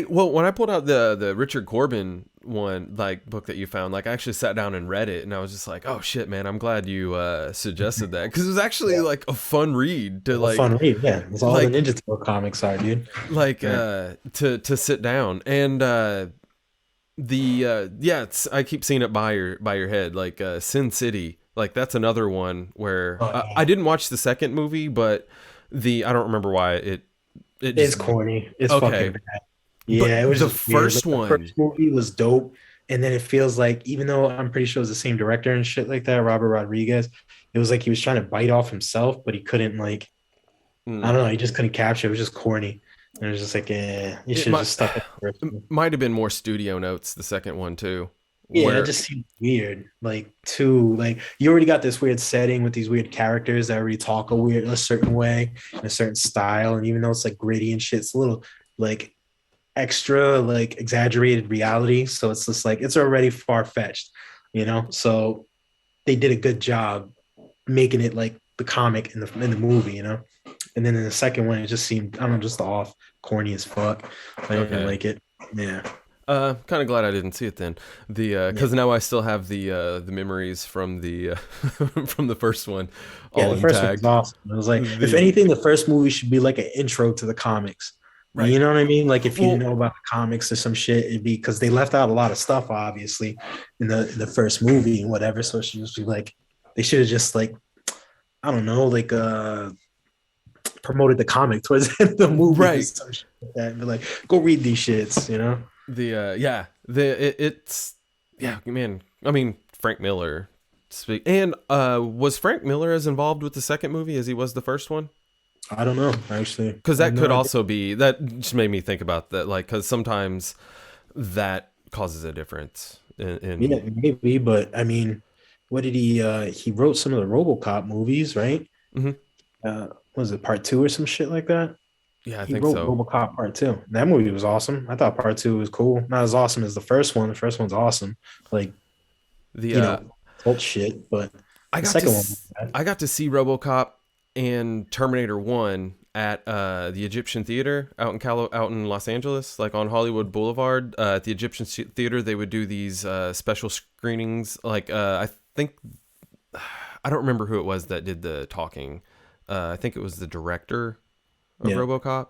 Well, when I pulled out the Richard Corbin one, like book that you found, like I actually sat down and read it, and I was just like, oh shit, man, I'm glad you suggested that, because it was actually Yeah. like a fun read to A fun read. Yeah. It's all the like Ninja Turtle comics are, dude. Yeah. to sit down and yeah, I keep seeing it by your head, like Sin City, like that's another one where Oh, yeah. I didn't watch the second movie, but I don't remember why it It's just corny. It's okay, fucking bad. but Yeah, it was the just weird. first Like the one. first movie was dope. And then it feels like, even though I'm pretty sure it was the same director and shit like that, Robert Rodriguez, it was like he was trying to bite off himself, but he couldn't like, I Mm, don't know, he just couldn't capture it. It was just corny. And it was just like, you it should have might just stuck with the first one. might have been more studio notes the second one too, Yeah, it where just seemed weird. Like too, like you already got this weird setting with these weird characters that already talk a certain way, in a certain style. And even though it's like gritty and shit, it's a little like extra like exaggerated reality. So it's just like it's already far-fetched, you know? So they did a good job making it like the comic in the movie, you know? And then in the second one, it just seemed, I don't know, just off, corny as fuck. I didn't okay. like it. Yeah. Kind of glad I didn't see it then. Yeah. Because now I still have the memories from the from the first one Yeah, all the first one was intact. awesome. It was like, if The anything, the first movie should be like an intro to the comics. right. You know what I mean? Like if you didn't Well, know about the comics or some shit, it'd be because they left out a lot of stuff, obviously, in the first movie and whatever. So it should just be like they should have just like, I don't know, like promoted the comic towards the end of the movie or right. some shit like that. And be like, go read these shits, you know? Yeah. It's yeah, man. I mean, Frank Miller. And was Frank Miller as involved with the second movie as he was the first one? I don't know, actually. Because I have that no could idea. also be, that just made me think about that, like, because sometimes that causes a difference Yeah, maybe, but I mean, what did he wrote some of the RoboCop movies, right? Mhm. Was it part two or some shit like that? Yeah, I He think wrote so. RoboCop Part Two. That movie was awesome. I thought Part Two was cool. Not as awesome as the first one. The first one's awesome, like The you know, cult shit. But I the got to second one was bad. I got to see RoboCop and Terminator 1 at the Egyptian Theater out in out in Los Angeles, like on Hollywood Boulevard. At the Egyptian Theater, they would do these special screenings. Like I think I don't remember who it was that did the talking. I think it was the director of Yeah, RoboCop.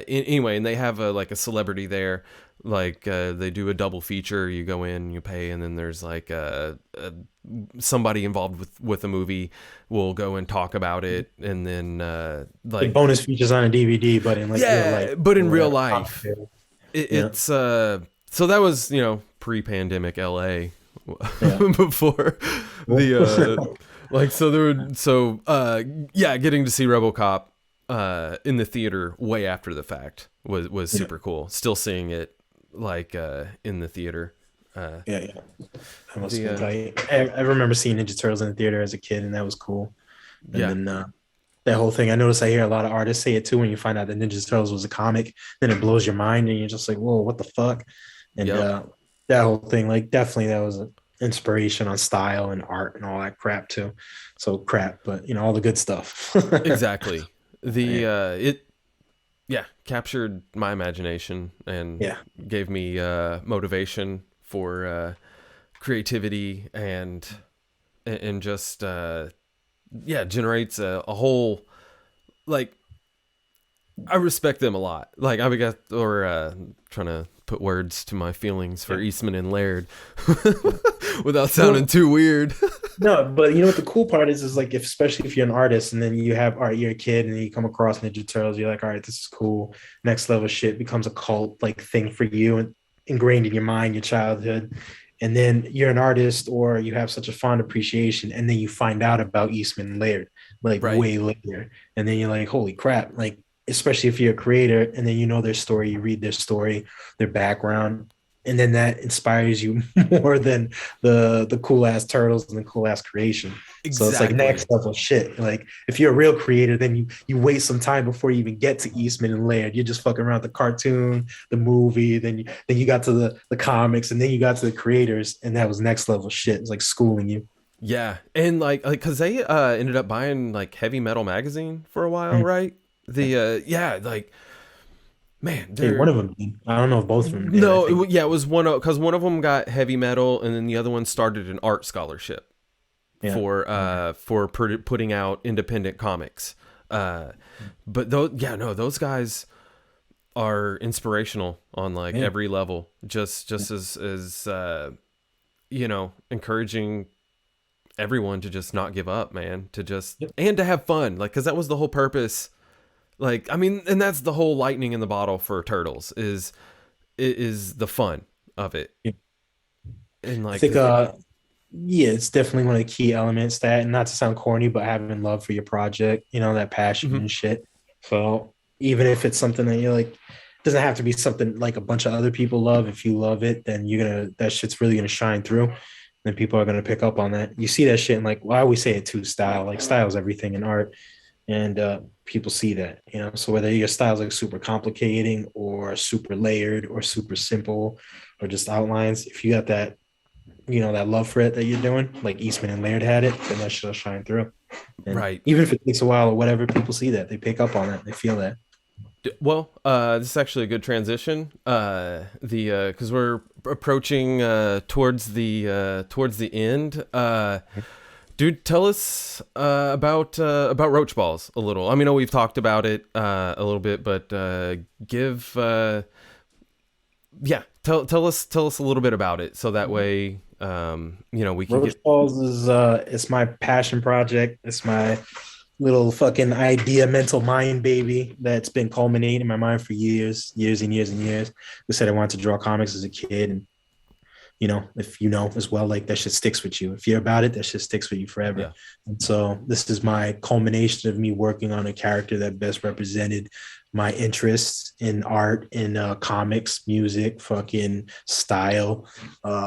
Anyway, and they have like a celebrity there. Like they do a double feature. You go in, you pay, and then there's like somebody involved with the movie will go and talk about it, and then like bonus features on a DVD, but in like real life yeah, but in or real whatever. life, Yeah, it's so that was pre-pandemic LA yeah. before the like so there would so yeah, getting to see RoboCop in the theater way after the fact was Yeah, super cool. Still seeing it like in the theater. yeah, yeah. That must The have been tight. I remember seeing Ninja Turtles in the theater as a kid, and that was cool. And yeah, then that whole thing, I noticed I hear a lot of artists say it too when you find out that Ninja Turtles was a comic, then it blows your mind, and you're just like, whoa, what the fuck? And yep, that whole thing, like, definitely that was an inspiration on style and art and all that crap too. So crap, but all the good stuff. exactly. The Yeah, it yeah, captured my imagination and yeah, gave me motivation for creativity and just yeah, generates a whole, like, I respect them a lot. Like I got or trying to put words to my feelings for yeah. Eastman and Laird without sounding Well, too weird. no, but you know what the cool part is like if especially if you're an artist and then you have all right, you're a kid and then you come across Ninja Turtles, you're like, all right, this is cool. Next level shit becomes a cult like thing for you and ingrained in your mind, your childhood. And then you're an artist or you have such a fond appreciation, and then you find out about Eastman and Laird like Right. way later. And then you're like, holy crap, like especially if you're a creator and then you know their story, you read their story, their background, and then that inspires you more than the cool ass turtles and the cool ass creation. So it's like Exactly. next level shit. Like if you're a real creator, then you wait some time before you even get to Eastman and Laird. You're just fucking around the cartoon, the movie, then you got to the comics, and then you got to the creators, and that was next level shit. It's like schooling you. Yeah, and because they ended up buying like Heavy Metal magazine for a while, Mm. right? Yeah, like man, Hey, one they're of them did. I don't know if both of them did. I no, think yeah, it was one of because one of them got Heavy Metal, and then the other one started an art scholarship yeah. for putting out independent comics. Uh, but those, yeah, no, those guys are inspirational on like Yeah. every level. Just as encouraging everyone to just not give up, man, to just Yep. and to have fun, like because that was the whole purpose. Like I mean, and that's the whole lightning in the bottle for Turtles is the fun of it, Yep. and I like think yeah, it's definitely one of the key elements that, and not to sound corny, but having love for your project, that passion mhm. and shit. So even if it's something that you're like, doesn't have to be something like a bunch of other people love. If you love it, then that shit's really gonna shine through. Then people are gonna pick up on that. You see that shit, and like, well, I always say it too, style. Like style is everything in art, and people see that. So whether your style's like super complicating or super layered or super simple or just outlines, if you got that love for it that you're doing, like Eastman and Laird had it, then that shit'll shine through. And Right. even if it takes a while or whatever, people see that, they pick up on it, they feel that. Well, this is actually a good transition. The because we're approaching towards the end. Dude, tell us about Roach Balls a little. I mean, I know we've talked about it a little bit, but give yeah, tell us a little bit about it, so that way we can Roach get. Balls is it's my passion project. It's my little fucking idea, mental mind baby that's been culminating in my mind for years and years and years. I said I wanted to draw comics as a kid, and if you know as well, like that shit sticks with you. If you're about it, that shit sticks with you forever. Yeah. And so this is my culmination of me working on a character that best represented my interests in art, in comics, music, fucking style,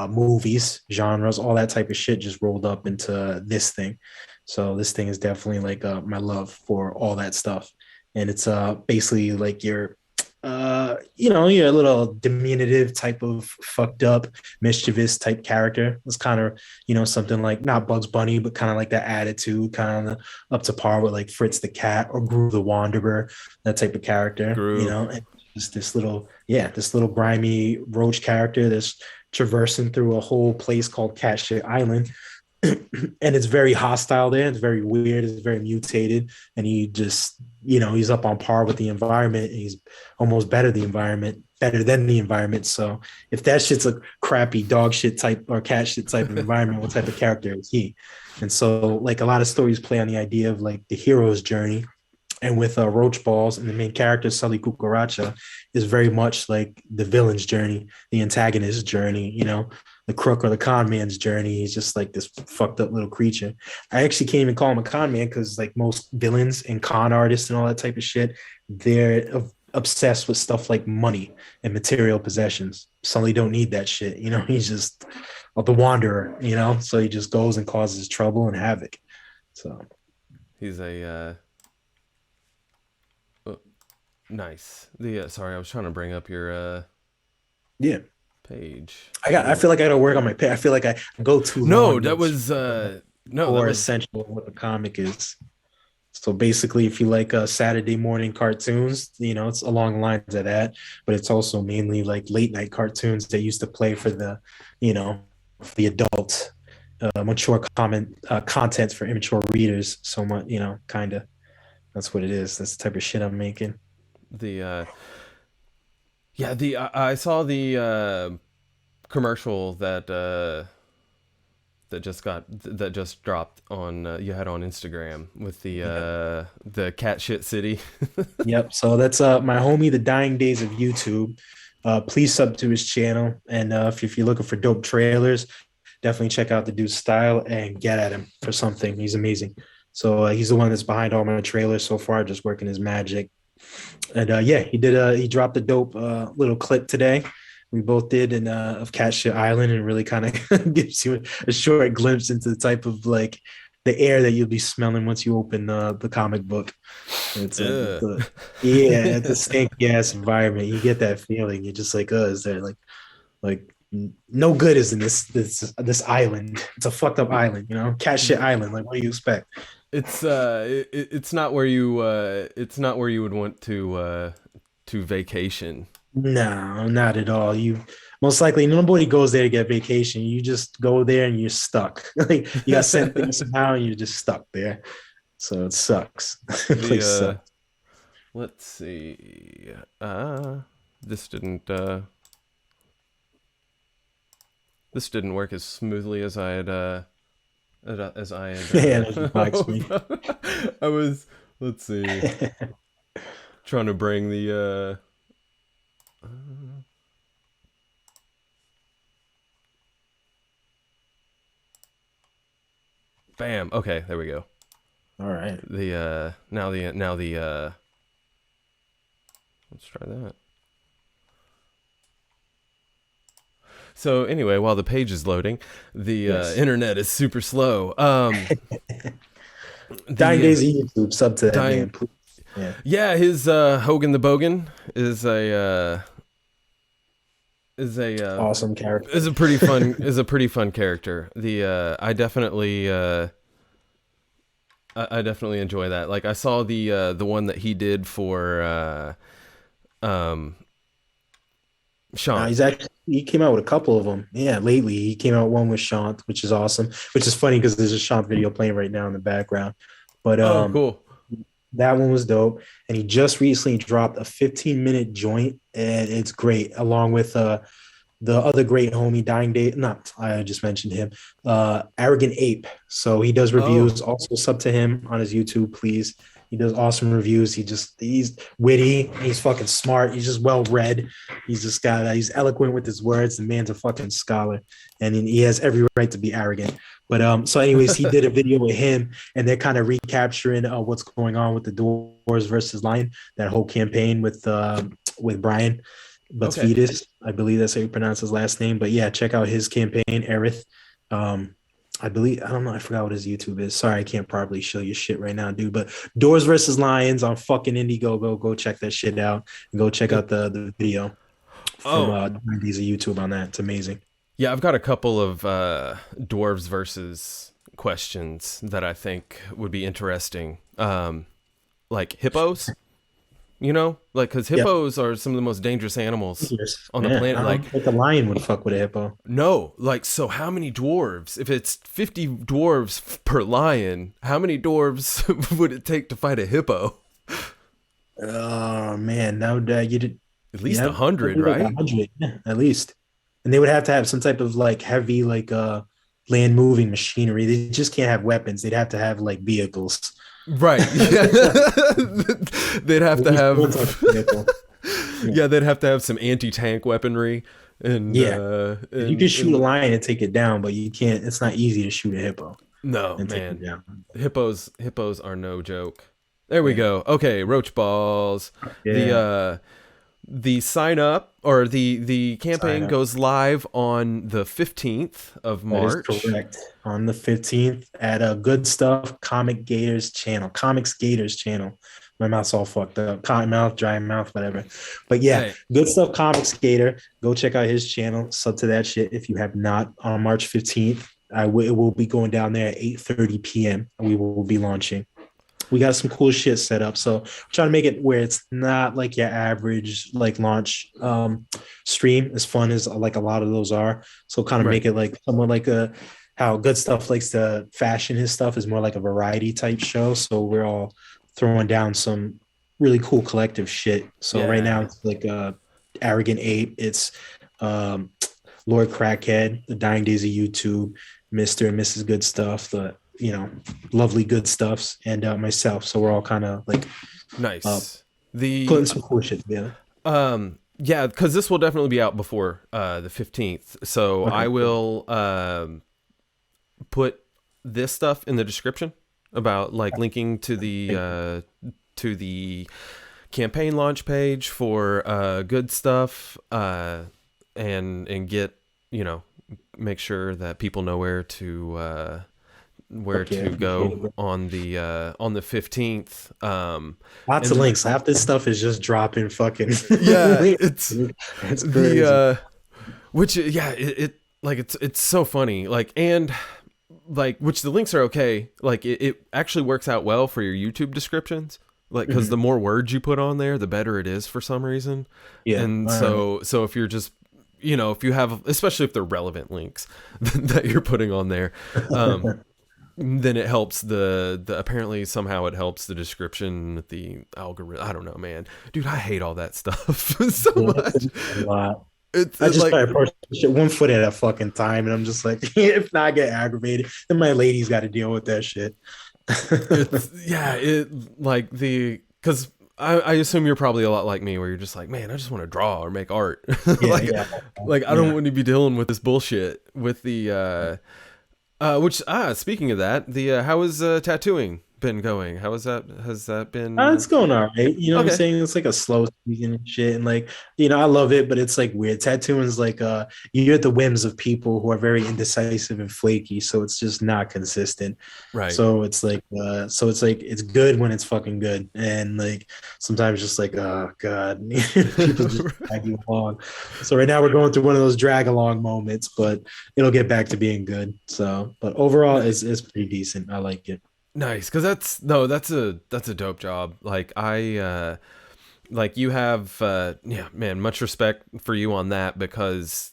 movies, genres, all that type of shit just rolled up into this thing. So this thing is definitely like my love for all that stuff. And it's basically like you're a little diminutive type of fucked up, mischievous type character. It's kind of, something like not Bugs Bunny, but kind of like that attitude, kind of up to par with like Fritz the Cat or Groove the Wanderer, that type of character, Groove. and just this little grimy roach character that's traversing through a whole place called Cat Shit Island. And it's very hostile there. It's very weird. It's very mutated. And he just, he's up on par with the environment. And he's almost better than the environment. So if that shit's a crappy dog shit type or cat shit type of environment, what type of character is he? And so like a lot of stories play on the idea of like the hero's journey. And with Roach Balls and the main character, Sully Cucaracha, is very much like the villain's journey, the antagonist's journey, the crook or the con man's journey. He's just like this fucked up little creature. I actually can't even call him a con man because like most villains and con artists and all that type of shit, they're obsessed with stuff like money and material possessions. Sully don't need that shit. He's just the wanderer, so he just goes and causes trouble and havoc. So He's a nice. The sorry, I was trying to bring up your yeah. page. I feel like I gotta work on my pay. I feel like I go too No, long that with was no, that core was essential of what the comic is. So basically, if you like Saturday morning cartoons, it's along the lines of that, but it's also mainly like late night cartoons that used to play for the adult, mature content for immature readers. So much, kind of. That's what it is. That's the type of shit I'm making. the yeah, the I saw the commercial that just dropped on you had on Instagram with Yep. the cat shit city. Yep. So that's my homie, the Dying Days of YouTube. Please sub to his channel, and if you're looking for dope trailers, definitely check out the dude's style and get at him for something. He's amazing. So he's the one that's behind all my trailers so far, just working his magic. And yeah, he dropped a dope little clip today. We both did, and of Cat Shit Island, and really kind of gives you a short glimpse into the type of like the air that you'll be smelling once you open the comic book. Yeah, it's a stinky ass environment. You get that feeling. You're just like, is there like no good is in this island? It's a fucked up island, you know, Cat Shit Island. Like, what do you expect? It's not where you would want to vacation. No, not at all. You most likely nobody goes there to get vacation. You just go there and you're stuck. Like you got sent there somehow and you're just stuck there. So it sucks. Place sucks. Let's see. This didn't this didn't work as smoothly as I had I was, let's see, trying to bring the bam. Okay, there we go. All right. Now the let's try that. So anyway, while the page is loading, the internet is super slow. Dying Days of YouTube, sub to that man, please. Yeah, his Hogan the Bogan is a awesome character. Is a pretty fun character. I definitely enjoy that. Like I saw the one that he did for Sean. He came out with a couple of them. Yeah, lately he came out one with Sean, which is awesome. Which is funny because there's a Sean video playing right now in the background. But cool. That one was dope. And he just recently dropped a 15-minute joint, and it's great, along with the other great homie, I just mentioned him, Arrogant Ape. So he does reviews. Also sub to him on his YouTube, please. He does awesome reviews. He's witty. He's fucking smart. He's just well read. He's eloquent with his words. The man's a fucking scholar, and he has every right to be arrogant. But so anyways, he did a video with him, and they're kind of recapturing what's going on with the Doors versus Lion, that whole campaign with Brian Butvitis. I believe that's how you pronounce his last name. But yeah, check out his campaign, Aerith. I don't know. I forgot what his YouTube is. Sorry, I can't probably show you shit right now, dude. But Doors versus Lions on fucking Indiegogo. Go check that shit out and go check out the video from Days of YouTube on that. It's amazing. Yeah, I've got a couple of dwarves versus questions that I think would be interesting. Like hippos. You know, like because hippos are some of the most dangerous animals on the planet. I don't think a lion would fuck with a hippo. No, like so. How many dwarves? If it's 50 dwarves per lion, how many dwarves would it take to fight a hippo? Oh man, now you did at least 100, right? 100, yeah, at least, and they would have to have some type of like heavy land moving machinery. They just can't have weapons. They'd have to have like vehicles. Right. Yeah. They'd have to have they'd have to have some anti-tank weaponry and you can shoot a lion and take it down, but you can't. It's not easy to shoot a hippo. No, man. Hippos are no joke. There we go. Okay, Roach Balls. Yeah. The sign up or the campaign goes live on the 15th of March. That is correct. On the 15th at a Goodstuff Comixgater's channel. My mouth's all fucked up. Cotton mouth, dry mouth, whatever. But yeah, Goodstuff Comixgater. Go check out his channel. Sub to that shit if you have not. On March 15th, it will be going down there at 8:30 p.m. We will be launching. We got some cool shit set up. So we're trying to make it where it's not like your average like launch stream, as fun as like a lot of those are. So kind of make it like somewhat like how Goodstuff likes to fashion his stuff is more like a variety type show. So we're all throwing down some really cool collective shit. So right now it's like Arrogant Ape. It's Lord Crackhead, the Dying Days of YouTube, Mr. and Mrs. Goodstuff, the lovely Goodstuffs, and myself. So we're all kind of like nice. Putting some cool shit together. Yeah, because this will definitely be out before the 15th. So I will put this stuff in the description about like linking to the campaign launch page for good stuff, and get, make sure that people know where to go on the 15th. Lots of links. Half this stuff is just dropping fucking it's crazy. Which it like it's so funny, like, and like, which the links are okay, like it actually works out well for your YouTube descriptions, like, because the more words you put on there, the better it is for some reason. And so if you're just, if you have, especially if they're relevant links that you're putting on there, then it helps the apparently somehow it helps the description, the algorithm. I don't know, man. Dude, I hate all that stuff so much. A lot. I just try to approach shit 1 foot at a fucking time, and I'm just like, if not, I get aggravated, then my lady's got to deal with that shit. Because I assume you're probably a lot like me, where you're just like, man, I just want to draw or make art. Like I don't want to be dealing with this bullshit with the speaking of that, the how has tattooing been going? How has that been? It's going all right. You know what I'm saying? It's like a slow season and shit. And like, I love it, but it's like weird. Tattooing is like you're at the whims of people who are very indecisive and flaky. So it's just not consistent. Right. So it's like it's good when it's fucking good. And like sometimes just like, oh God, people just drag you along. So right now we're going through one of those drag along moments, but it'll get back to being good. So but overall it's pretty decent. I like it. Nice, because that's a dope job. Like like you have man, much respect for you on that, because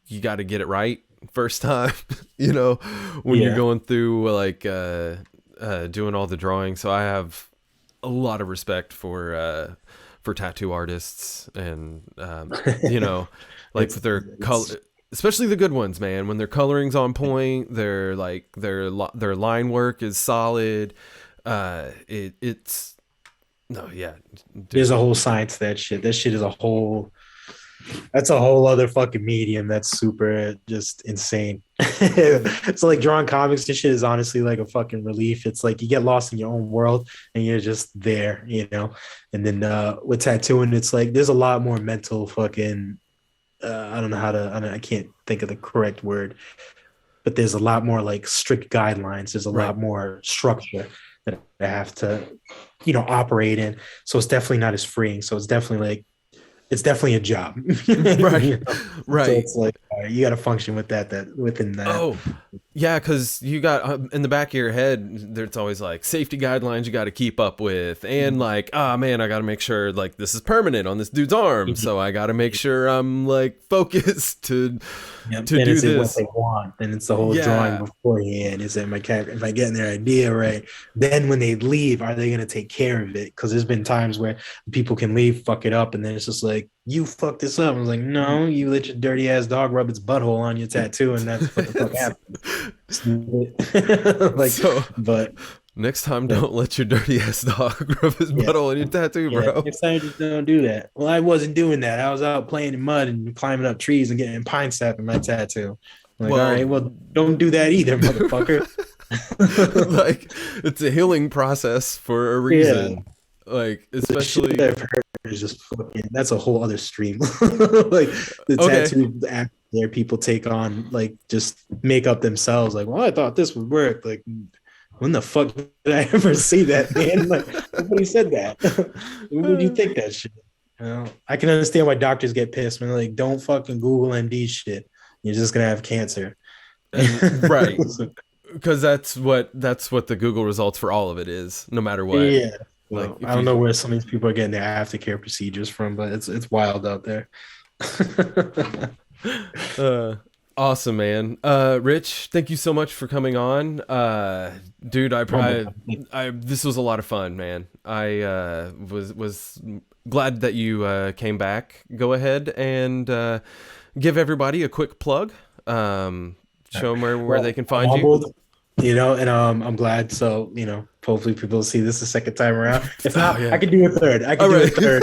you got to get it right first time, when you're going through like doing all the drawing. So I have a lot of respect for tattoo artists, and like with their color. Especially the good ones, man. When their coloring's on point, their line work is solid. It's no, yeah. Dude. There's a whole science to that shit. That shit is that's a whole other fucking medium. That's super just insane. It's like drawing comics and shit is honestly like a fucking relief. It's like you get lost in your own world and you're just there, And then with tattooing, it's like there's a lot more mental fucking. I don't know I can't think of the correct word, but there's a lot more like strict guidelines. There's a lot more structure that I have to, operate in. So it's definitely not as freeing. So it's definitely a job. Right. Right. So it's like, you got to function with that within that. Oh, yeah. Cause you got in the back of your head, there's always like safety guidelines you got to keep up with. And like, man, I got to make sure like this is permanent on this dude's arm. So I got to make sure I'm like focused to do this. What they want. Then it's the whole drawing beforehand. Is am I getting their idea right? Then when they leave, are they going to take care of it? Cause there's been times where people can leave, fuck it up. And then it's just like, you fucked this up. I was like, no, you let your dirty ass dog rub its butthole on your tattoo, and that's what the fuck happened. But next time, don't let your dirty ass dog rub his butthole on your tattoo, bro. Next time, just don't do that. Well, I wasn't doing that. I was out playing in mud and climbing up trees and getting pine sap in my tattoo. I'm like, all right, well, don't do that either, motherfucker. Like, it's a healing process for a reason. Like, especially is just fucking, that's a whole other stream. Like the tattoo act there, people take on like just make up themselves. Like, well, I thought this would work. Like, when the fuck did I ever see that, man? Like, nobody said that. When would you think that shit? I can understand why doctors get pissed when they're like, don't fucking Google MD shit. You're just gonna have cancer. Right. Because that's what the Google results for all of it is, no matter what. Yeah. Like, I don't know where some of these people are getting their aftercare procedures from, but it's wild out there. Awesome, man. Rich, thank you so much for coming on. Dude, this was a lot of fun, man. I was glad that you came back. Go ahead and give everybody a quick plug. Show them where they can find you. And I'm glad. So, hopefully people will see this a second time around. If Oh not, yeah. I can do a third. I can All do a right. third.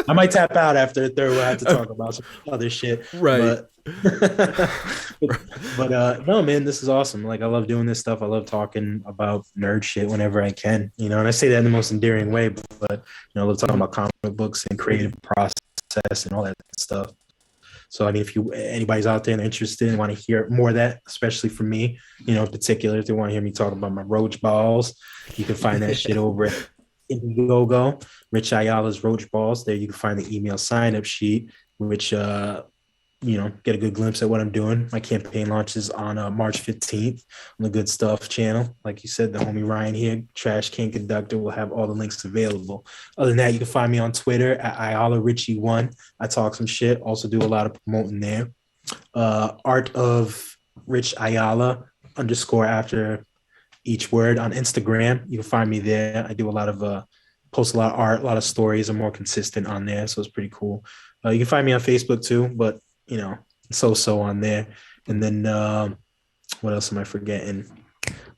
I might tap out after a third. We'll have to talk about some other shit. Right. But no, man, this is awesome. Like I love doing this stuff. I love talking about nerd shit whenever I can, and I say that in the most endearing way, but I love talking about comic books and creative process and all that stuff. So I mean, if anybody's out there and interested and want to hear more of that, especially from me, in particular, if they want to hear me talk about my Roach Balls, you can find that shit over at Indiegogo, Rich Ayala's Roach Balls. There you can find the email sign up sheet, which get a good glimpse at what I'm doing. My campaign launches on March 15th on the Good Stuff channel. Like you said, the homie Ryan here, Trash Can Conductor, will have all the links available. Other than that, you can find me on Twitter at IalaRichie1. I talk some shit, also do a lot of promoting there. Art of Rich Ayala _ after each word on Instagram. You can find me there. I do a lot of post a lot of art, a lot of stories. I'm more consistent on there, so it's pretty cool. You can find me on Facebook too, but so on there. And then what else am I forgetting?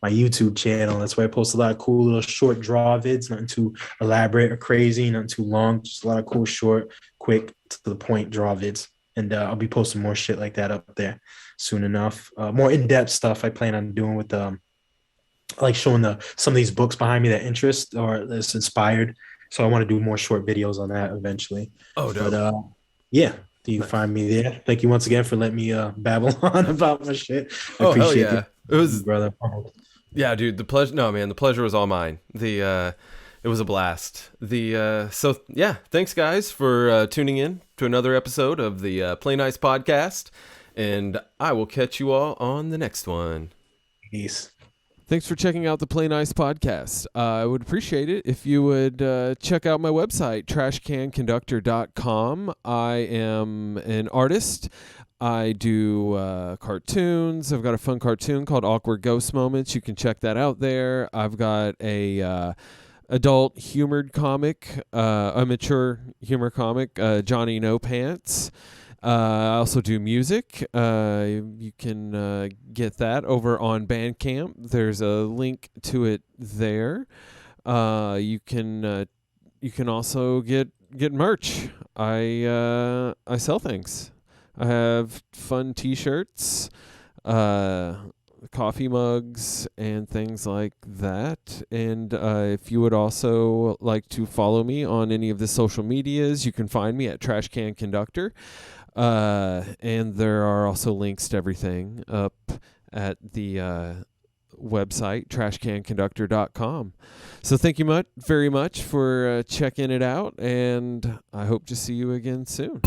My YouTube channel. That's where I post a lot of cool little short draw vids, nothing too elaborate or crazy, nothing too long, just a lot of cool, short, quick, to the point draw vids. And I'll be posting more shit like that up there soon enough. More in-depth stuff I plan on doing with I like showing some of these books behind me that interest or that's inspired. So I want to do more short videos on that eventually. Oh, dope. But yeah, you can find me there. Thank you once again for letting me babble on about my shit. I appreciate hell yeah. It was, brother. yeah, dude. The pleasure. No, man, the pleasure was all mine. It was a blast. So yeah, thanks guys for tuning in to another episode of the Play Nice podcast, and I will catch you all on the next one. Peace. Thanks for checking out the Play Nice podcast. I would appreciate it if you would check out my website, trashcanconductor.com. I am an artist. I do cartoons. I've got a fun cartoon called Awkward Ghost Moments. You can check that out there. I've got a adult humored comic, a mature humor comic, Johnny No Pants. I also do music. You can get that over on Bandcamp. There's a link to it there. You can also get merch. I sell things. I have fun T-shirts, coffee mugs, and things like that. And if you would also like to follow me on any of the social medias, you can find me at Trash Can Conductor. And there are also links to everything up at the website, trashcanconductor.com. So thank you very much for checking it out, and I hope to see you again soon.